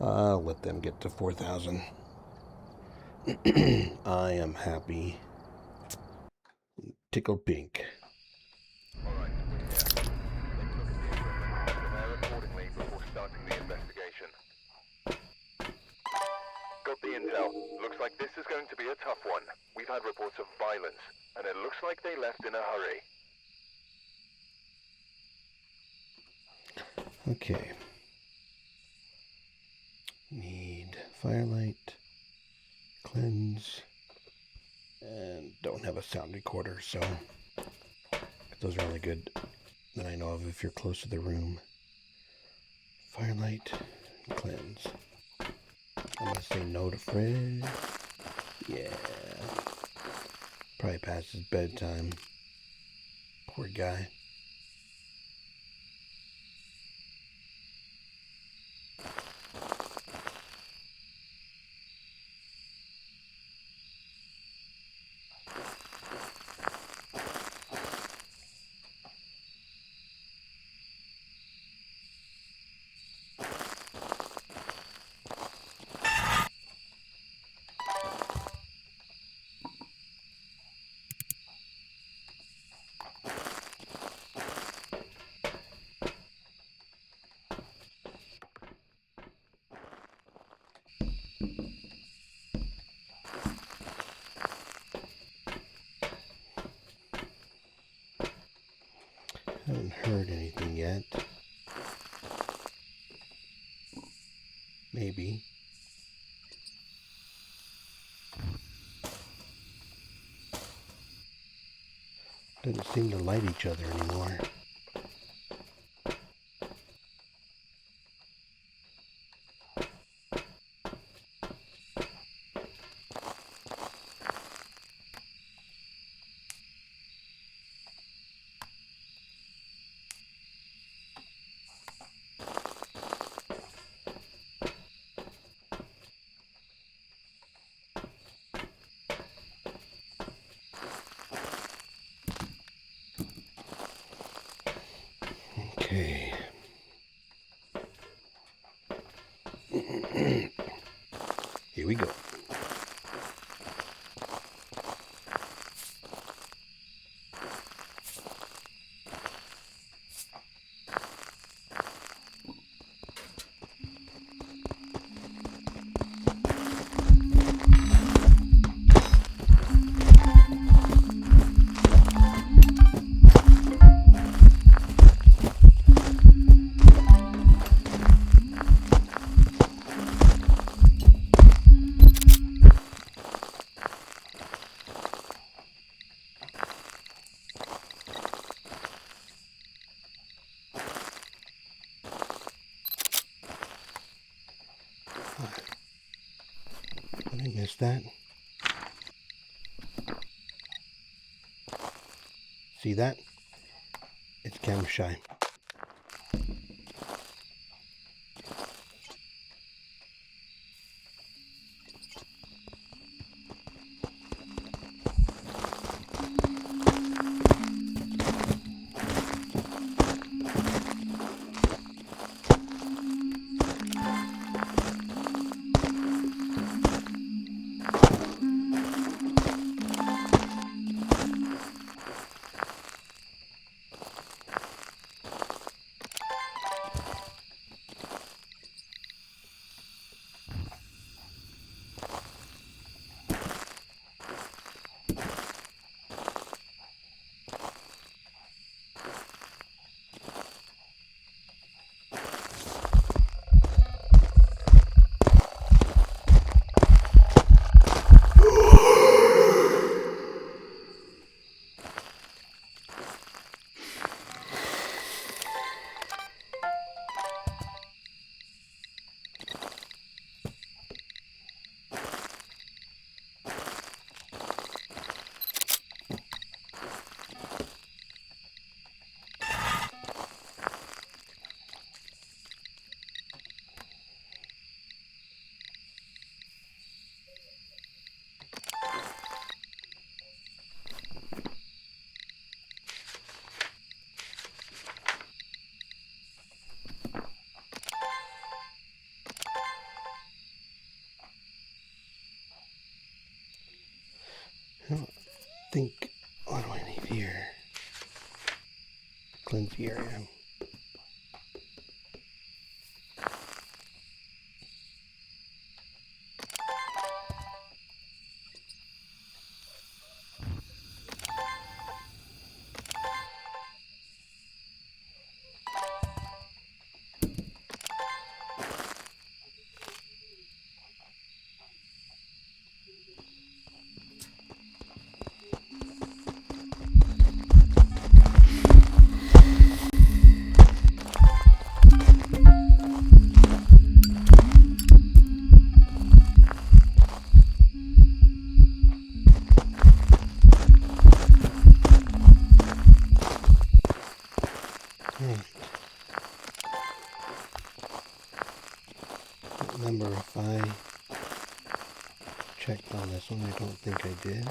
I'll let them get to 4,000. I am happy. Tickle pink. Alright, we're here. Take a look at the equipment and prepare accordingly before starting the investigation. Got the intel. intel. Looks like this is going to be a tough one. We've had reports of violence, and it looks like they left in a hurry. Okay. Need firelight, cleanse, and don't have a sound recorder, so those are only good that I know of if you're close to the room. Firelight, cleanse. I'm gonna say no to Fred. Yeah. Probably past his bedtime. Poor guy. Haven't heard anything yet. Maybe. Doesn't seem to light each other anymore. Okay. Here we go. Did I miss that? See that? It's camera shy. I don't think. What do I need here? Cleanse the area. Alright. Remember if I checked on this one, I don't think I did.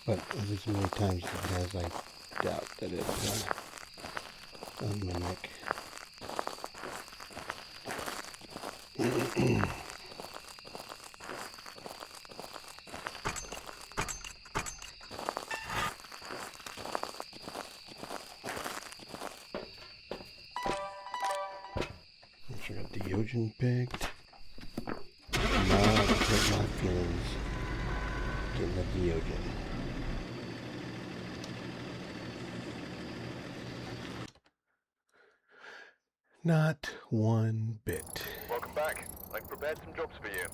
But as many times as it has, I doubt that it's a mimic. I got the Yojin picked. Not hurt my feelings. Didn't have the Yojin. Not one bit. Welcome back. I've prepared some jobs for you.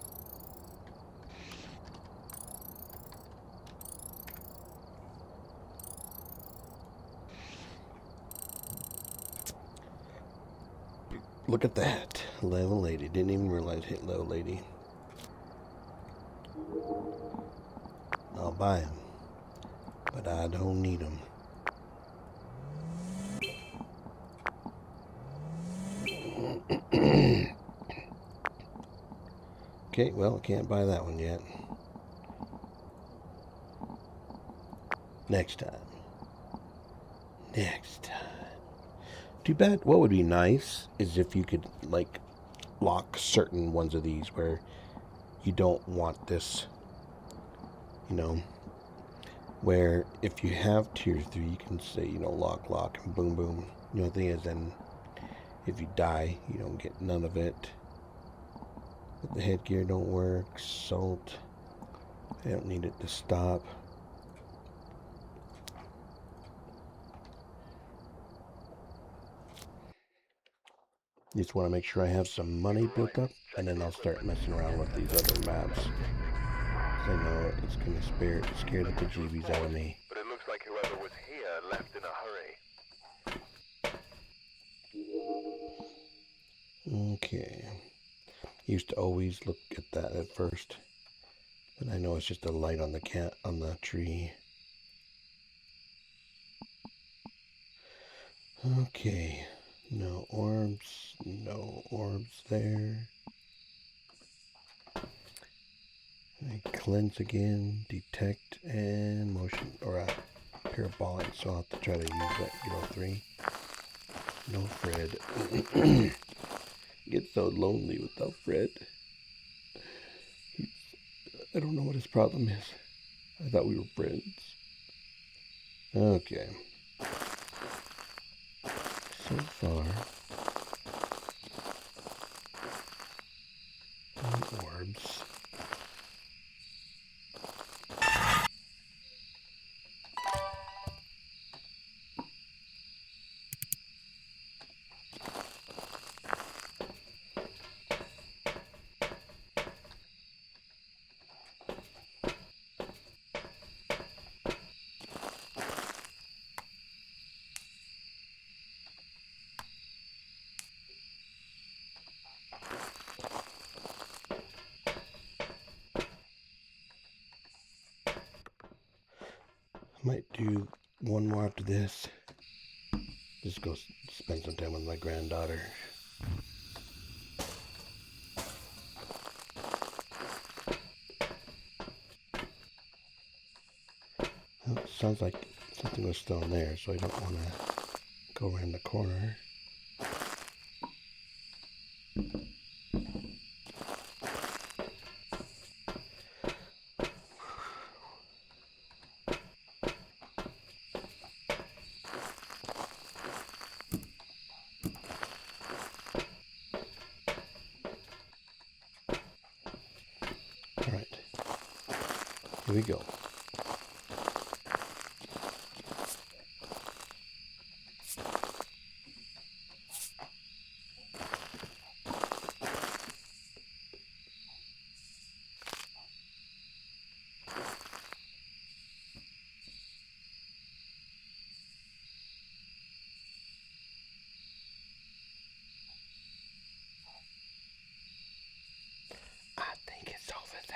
Look at that. Level lady. Didn't even realize hit low lady. I'll buy them. But I don't need them. Okay, well, can't buy that one yet. Next time. Next time. Too bad. What would be nice is if you could, like, lock certain ones of these where you don't want this, you know, where if you have tier 3, you can say, you know, lock, and boom, boom. You know, the thing is, then if you die, you don't get none of it. But the headgear don't work. Salt. I don't need it to stop. Just want to make sure I have some money built up, and then I'll start messing around with these other maps. I know it's going to scare the bejeebies out of me. But it looks like whoever was here left in a hurry. Okay. Used to always look at that at first, but I know it's just a light on the tree. Okay. No orbs there. I cleanse again, detect, and motion, or parabolic, so I'll have to try to use that, you know, 3. No Fred. Get so lonely without Fred. I don't know what his problem is. I thought we were friends. Okay. So far, no orbs. Might do one more after this. Just go spend some time with my granddaughter. Well, it sounds like something was still in there, so I don't want to go around the corner. Alright, here we go. I think it's over there.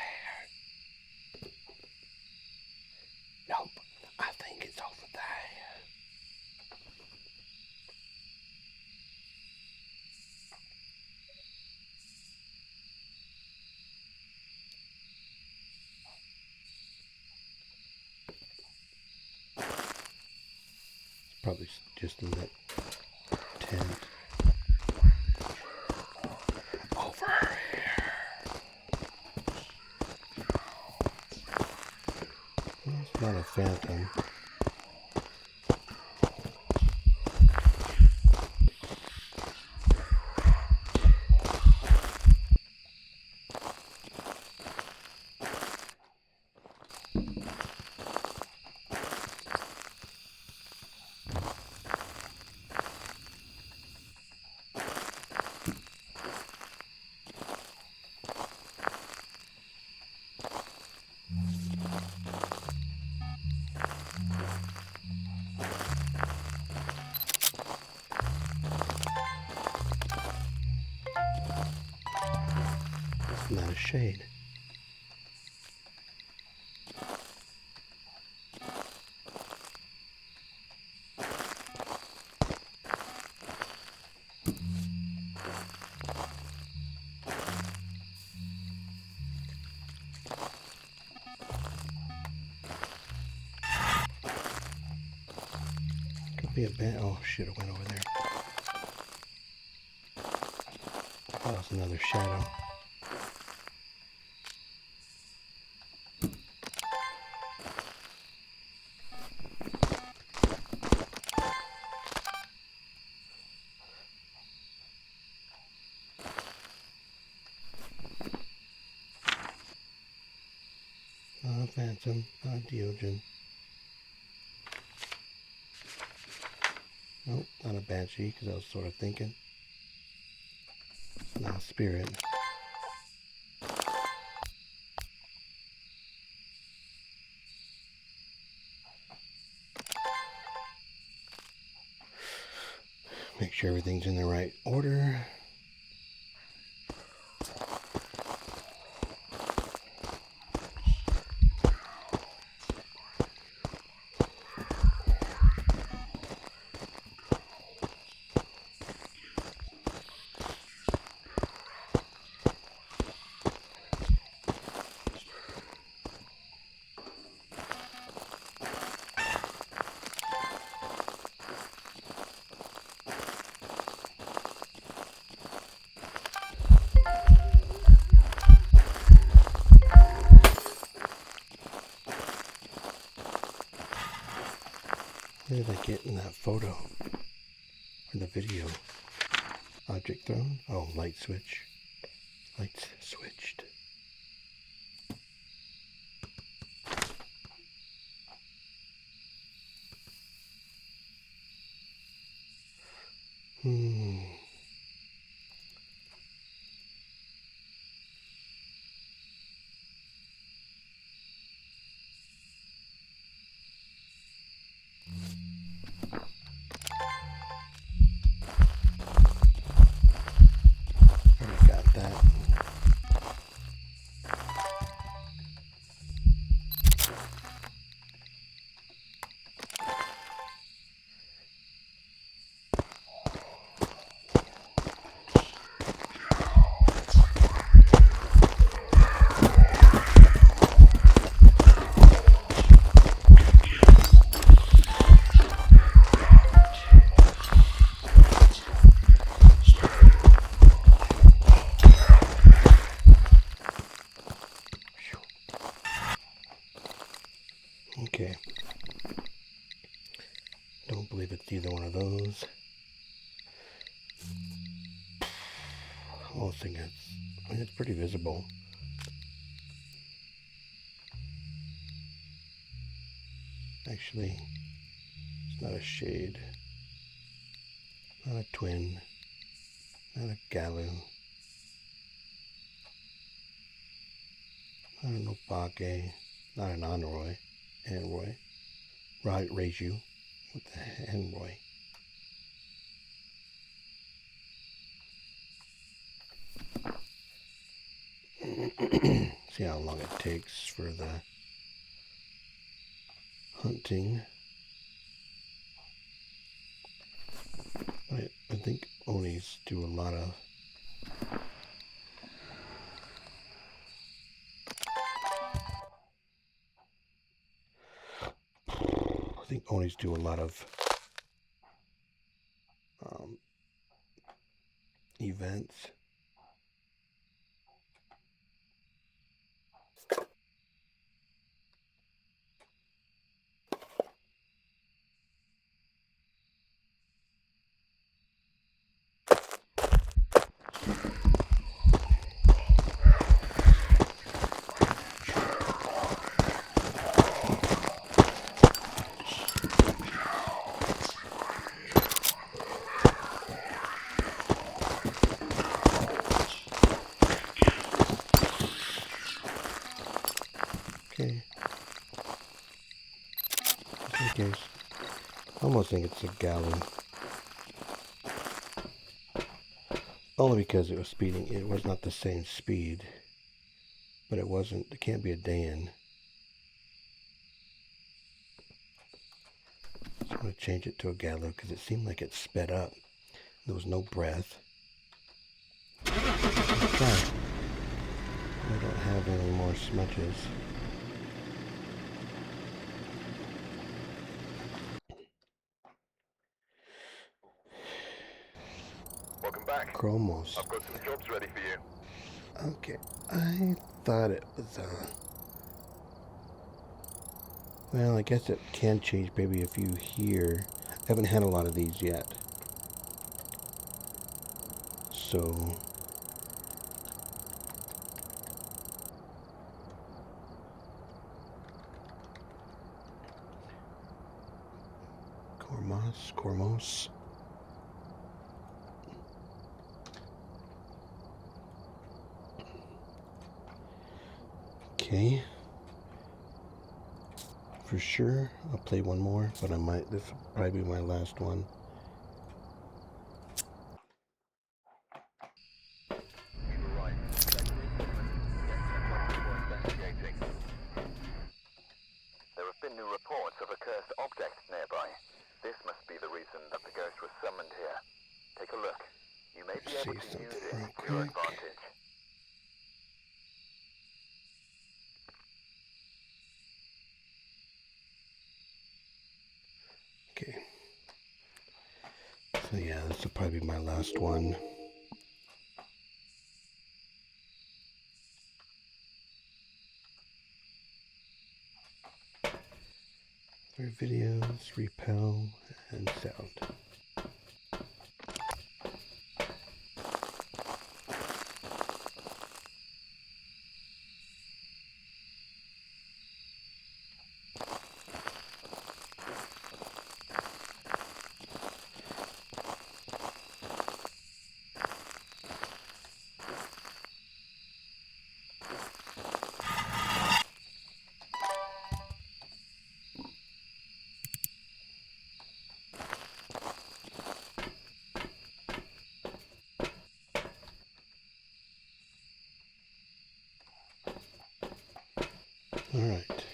Probably just in that tent. Over here. Well, it's not a phantom. Not a shade. Could be a band. Oh shit, it went over there. That was another shadow. Not a phantom, not a Diogen. Nope, not a banshee, because I was sort of thinking. It's not a spirit. Make sure everything's in the right order. What did I get in that photo? Or the video? Object thrown? Oh, light switch. Lights switched. Already got that. Okay. Don't believe it's either one of those. Whole thing is, I mean, it's pretty visible. Actually, it's not a shade, not a twin, not a Galu, not an Opake, not an Anroy, Reiju, with the Enroy. See how long it takes for the hunting. I think Onis do a lot of vents. Okay. Just in case. I almost think it's a galley. Only because it was speeding. It was not the same speed. But it wasn't. It can't be a Dan. So I'm going to change it to a gallo because it seemed like it sped up. There was no breath. Let's try. I don't have any more smudges. Welcome back. Chromos. I've got some jobs ready for you. Okay, I thought it was, well, I guess it can change maybe a few here. I haven't had a lot of these yet. So, Cormos. Okay. For sure, I'll play one more, but this will probably be my last one. We've arrived. Check the equipment. Get set up before investigating. There have been new reports of a cursed object nearby. This must be the reason that the ghost was summoned here. Take a look. You may be able to use it to your advantage. Okay. So yeah, this will probably be my last one. For videos, repel, and sound. Alright.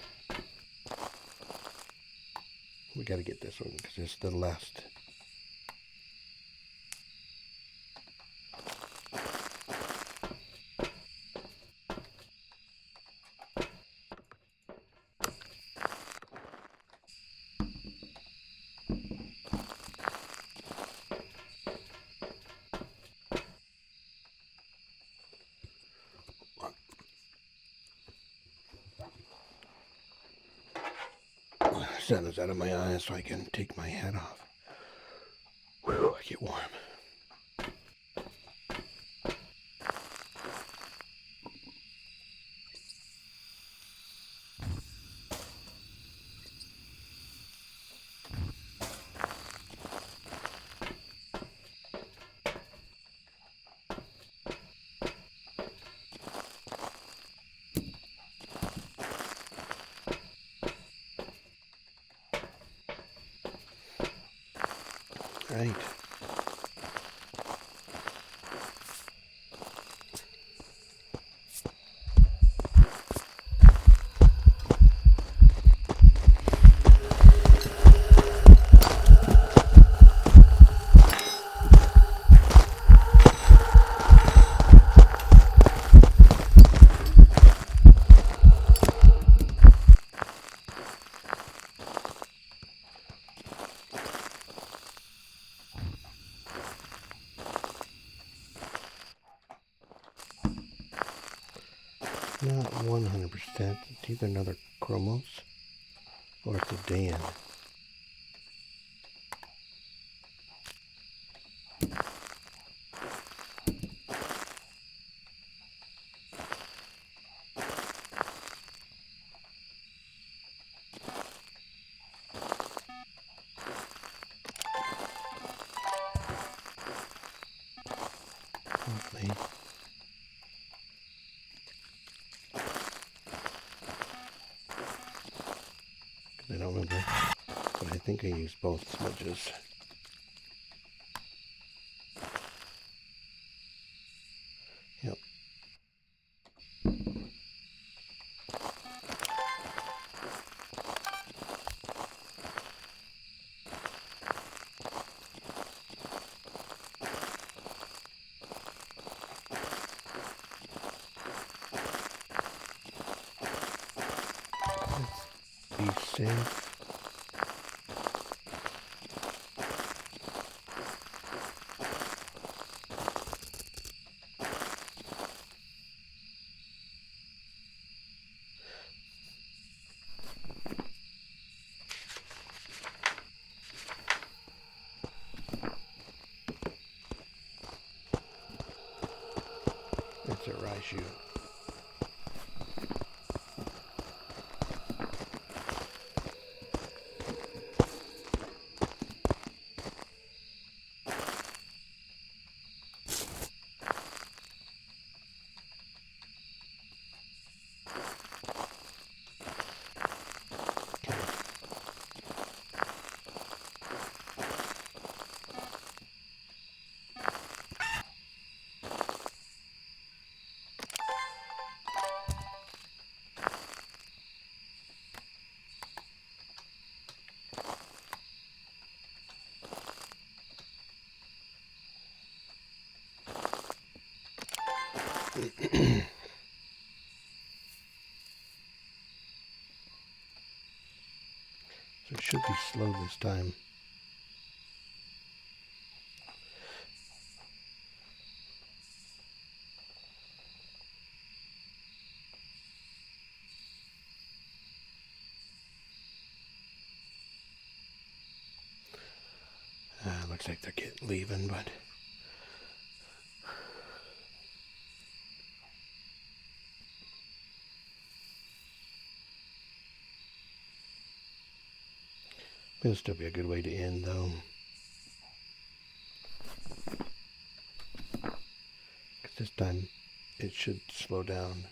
We gotta get this one because it's the last. Sun's out of my eyes so I can take my hat off. Whew, I get warm. Right. not 100%. It's either another Chromos or it's a Dan. Hopefully. I don't remember, but I think I used both smudges. Yep. Let's be safe. It's a Raiju. So it should be slow this time. Looks like they're leaving, but it'll still be a good way to end, though. Because this time it should slow down.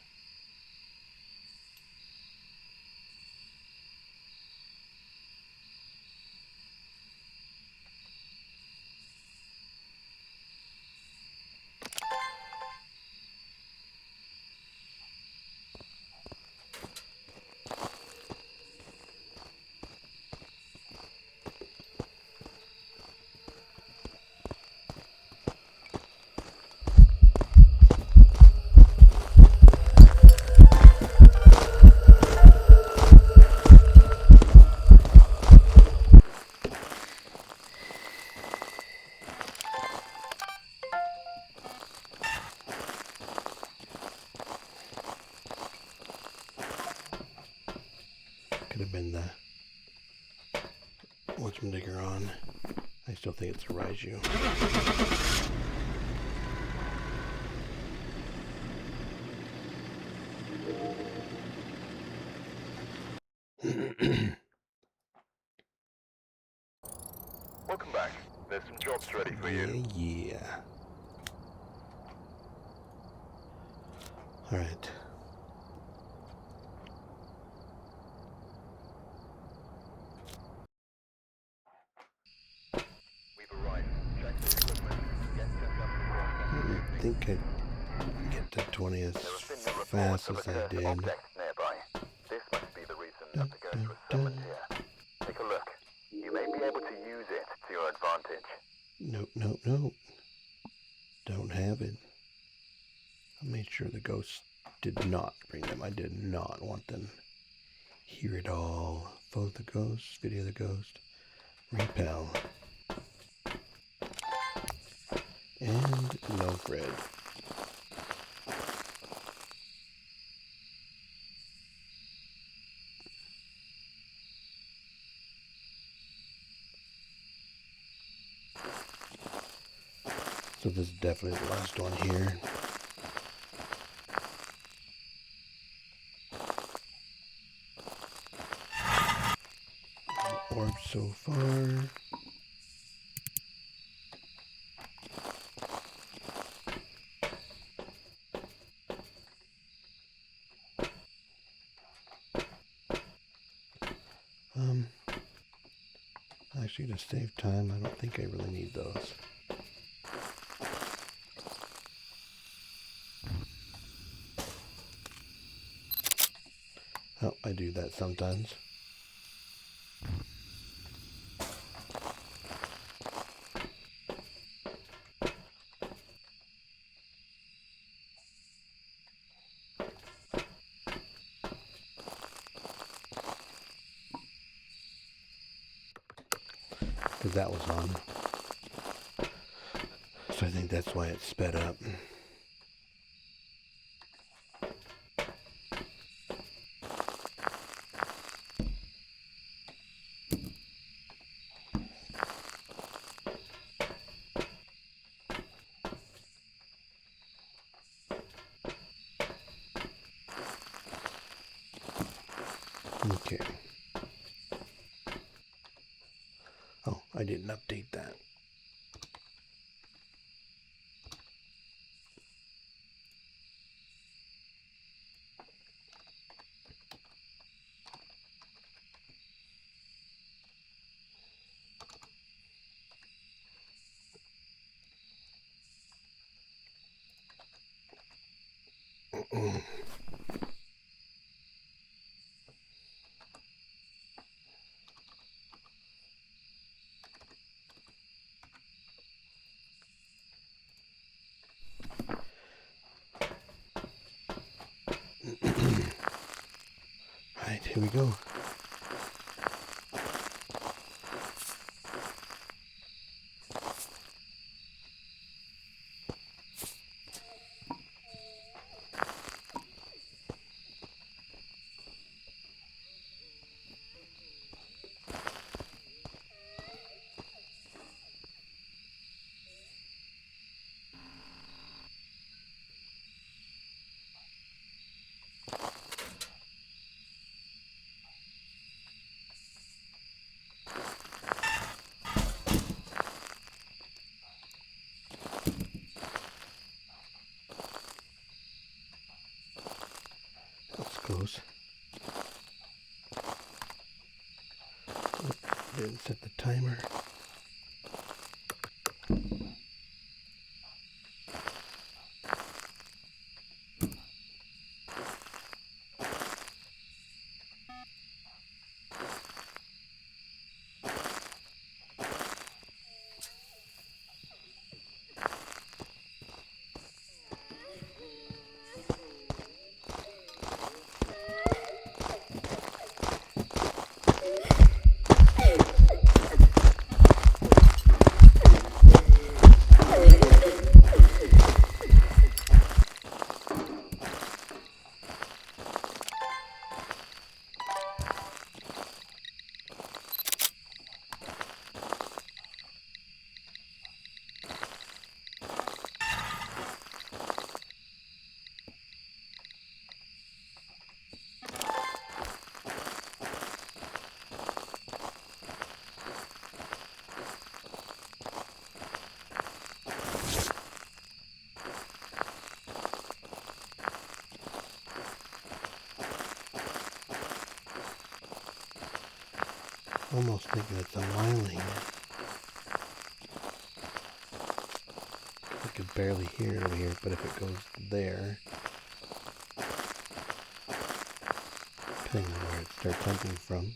Could have been the whatchamdigger on. I still think it's a Raiju. Welcome back. There's some jobs ready for you. Yeah. All right. We've arrived. Check the equipment. Get set up for I think I get to 20 as There have been no reports fast of a as I cursed did. object nearby. This must be the reason that the ghost was summoned here. Take a look. You may be able to use it to your advantage. Nope, nope, nope. Don't have it. I made sure the ghosts did not bring them. I did not want them. Hear it all. Photo the ghost, video the ghost, repel. And no Fred. So this is definitely the last one here. Orb so far. Actually, to save time, I don't think I really need those. Oh, I do that sometimes. Because that was on. So I think that's why it's sped up. Okay. Oh, I didn't update that. Alright, here we go. That's close. Oops, didn't set the timer. Almost thinking it's a myling. I could barely hear it over here, but if it goes there, depending on where it starts hunting from.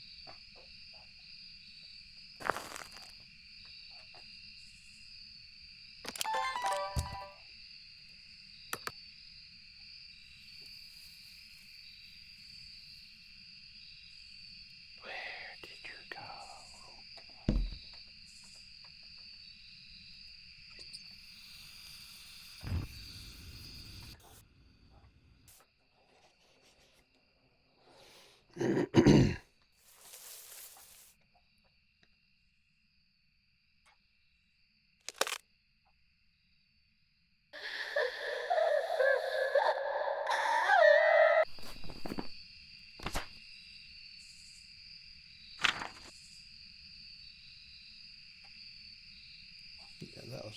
Where did you go?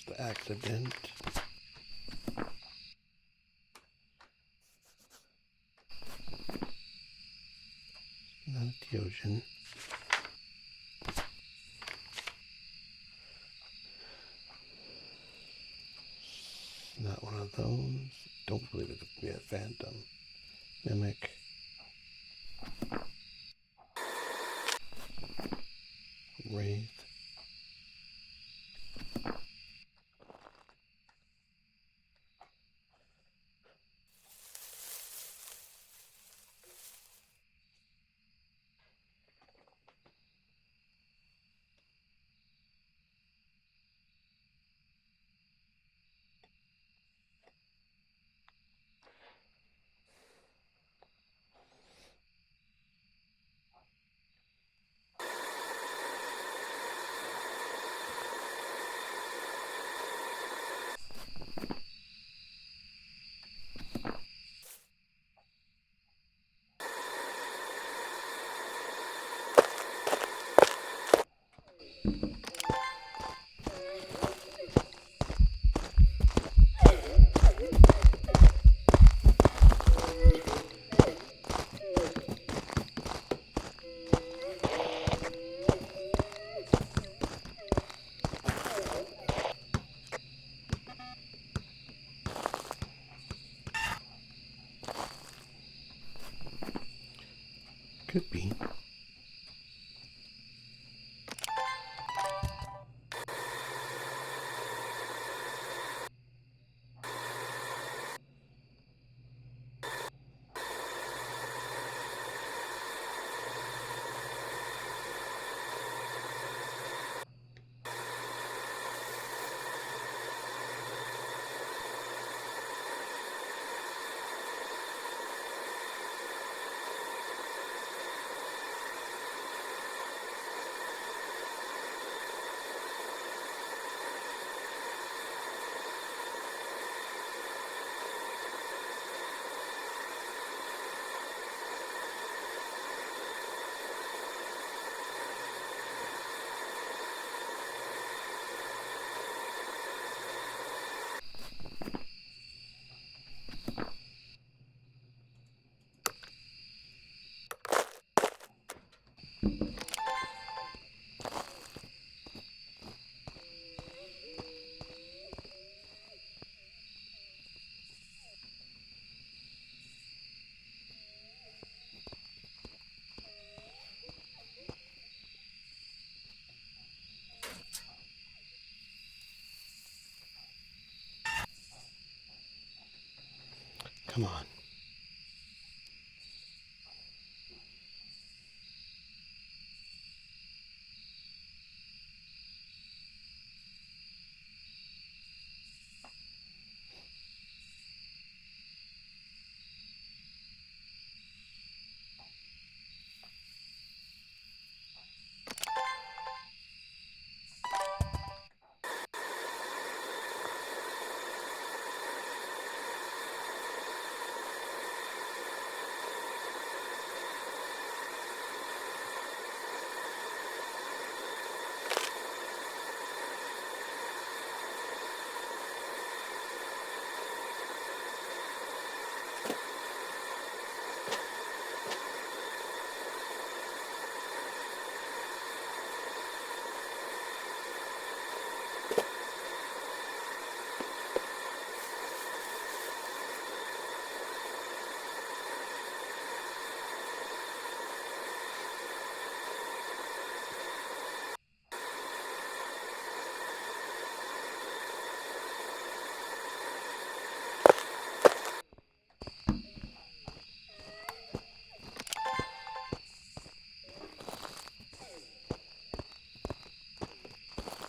was the accident. Not a Theogen. Not one of those. Don't believe it could be a phantom. Mimic. Wraith. Could be. Come on.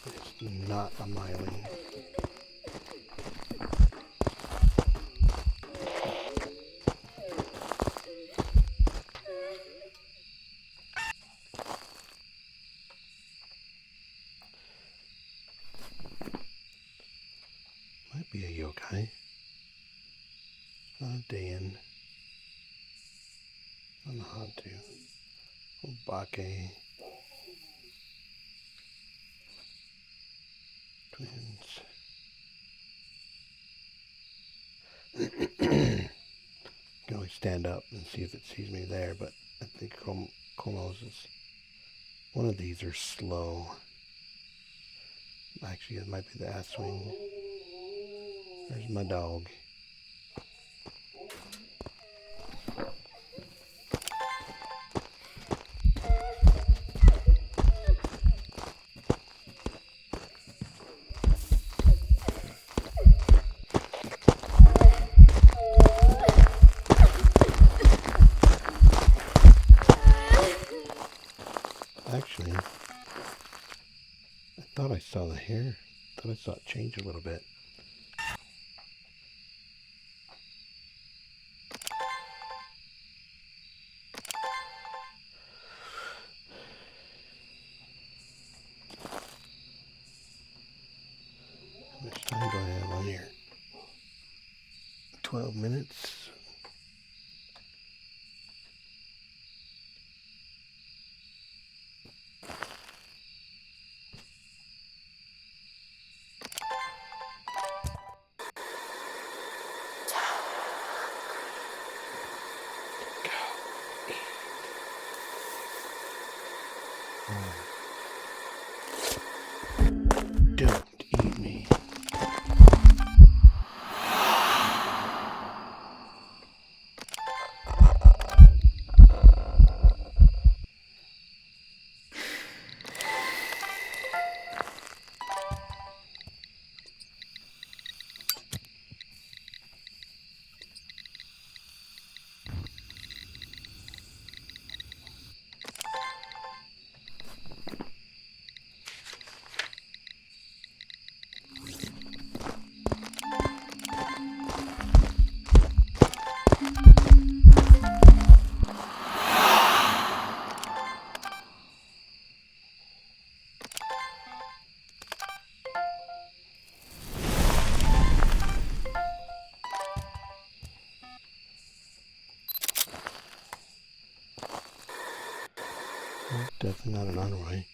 It's not a myling. Might be a yokai. Not a Dayan. Not a Hatu. Obake. Twins. stand up and see if it sees me there, but I think Como's is... One of these are slow. Actually, it might be the ass swing. There's my dog. Actually, I thought I saw the hair. I thought I saw it change a little bit. How much time do I have on here? 12 minutes. Don't eat me. Well, definitely not an honorary.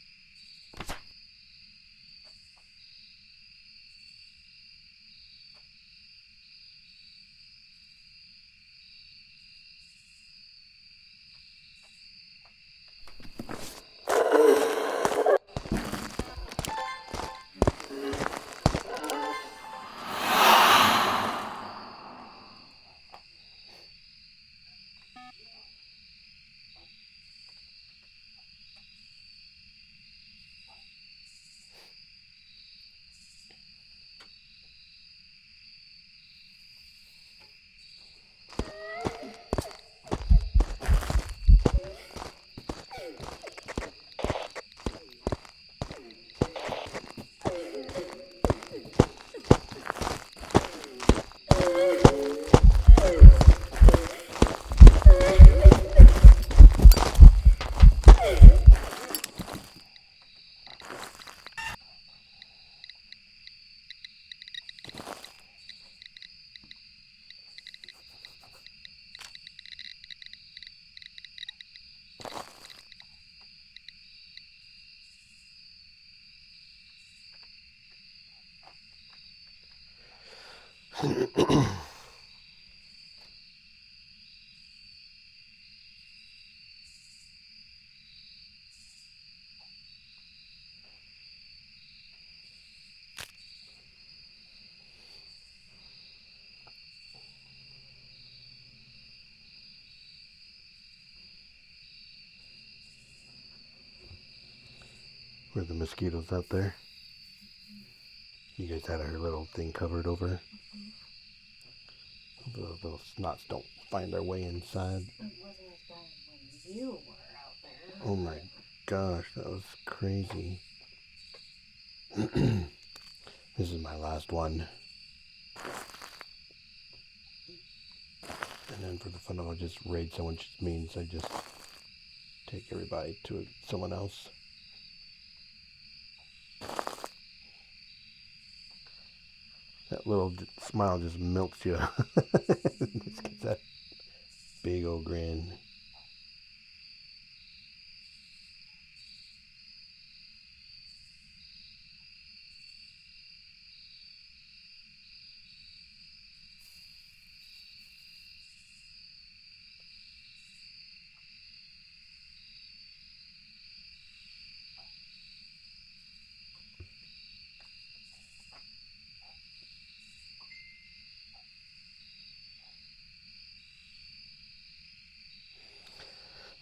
Were the mosquitoes out there? You guys had her little thing covered over. The little snots don't find their way inside. It wasn't as bad when you were out there. Oh my gosh, that was crazy. This is my last one. And then for the fun of it, I'll just raid someone, which means I just take everybody to someone else. That little smile just milks you. Just gets that big old grin.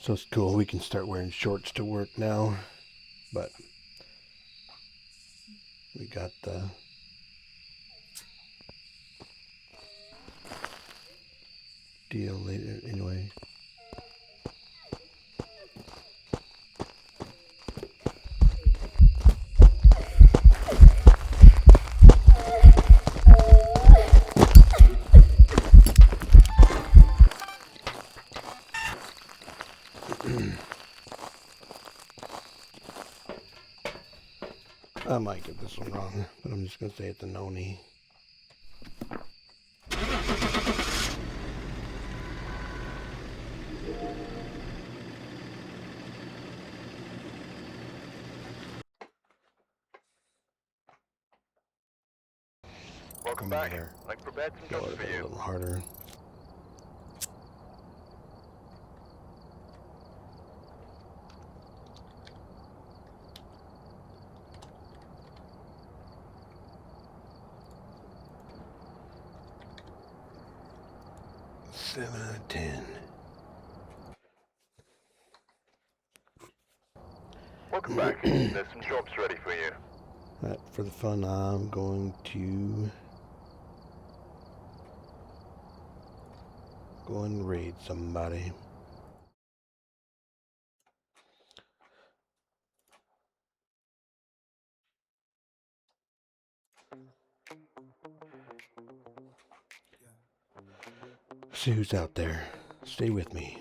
So it's cool. We can start wearing shorts to work now. But we got the deal later anyway. I might get this one wrong, but I'm just going to say it's a noni. Welcome back. I've prepared some Go jobs a for you. little harder. Seven out of 10. Welcome back. There's some jobs ready for you. Right, for the fun, I'm going to go and raid somebody. See who's out there. Stay with me.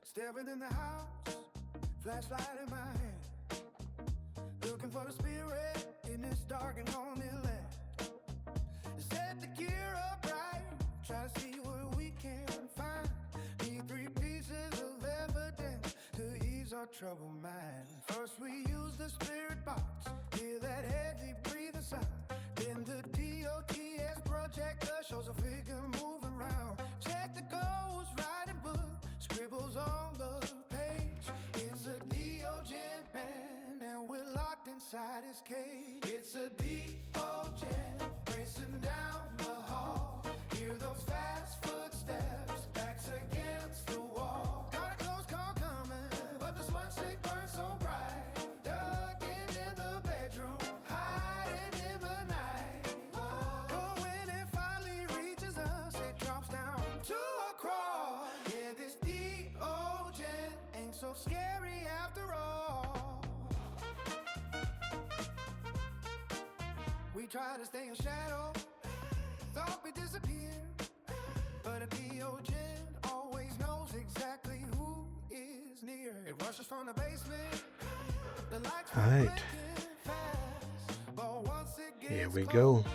Stepping in the house, flashlight in my hand, looking for the spirit in this dark and lonely land. Set the gear up right, try to see what we can find. Need 3 pieces of evidence to ease our troubled mind. First we use the spirit box, hear that heavy breathing sound. Then the DOTS projector shows a figure moving around. Check the ghost writing book, scribbles on the page. It's a Diogen man, and we're locked inside his cage. It's a Diogen racing down the hall. Hear those fast footsteps, backs against the wall. Got a close call coming, but the smudge stick burns so bright. Ducking in the bedroom, hiding in the night. But when it finally reaches us, it drops down to a crawl. Yeah, this Diogen ain't so scary after all. We try to stay in shadow, thought we disappeared, but a Diogen always knows exactly who is near. It rushes from the basement, the lights All right. flickering fast, but once it gets Here we close, go.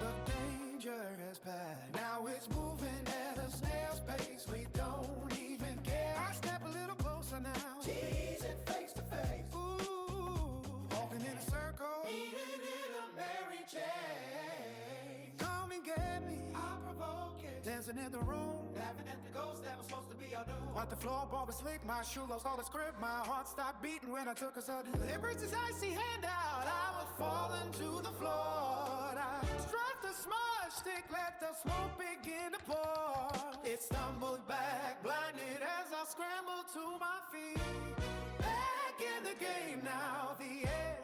the danger has passed. Now it's moving at a snail's pace. We don't even care. I step a little closer now, teasing face to face. Ooh, walking in a circle, eating in a merry chain. Come and get me, I'll provoke it. Dancing in the room, laughing at the ghost that was supposed to be our doom. What the floorboard was slick, my shoe lost all the script. My heart stopped beating when I took a sudden. It reached his icy hand out, I was falling to the floor. I struck the smudge stick, let the smoke begin to pour. It stumbled back, blinded as I scrambled to my feet. Back in the game now, the air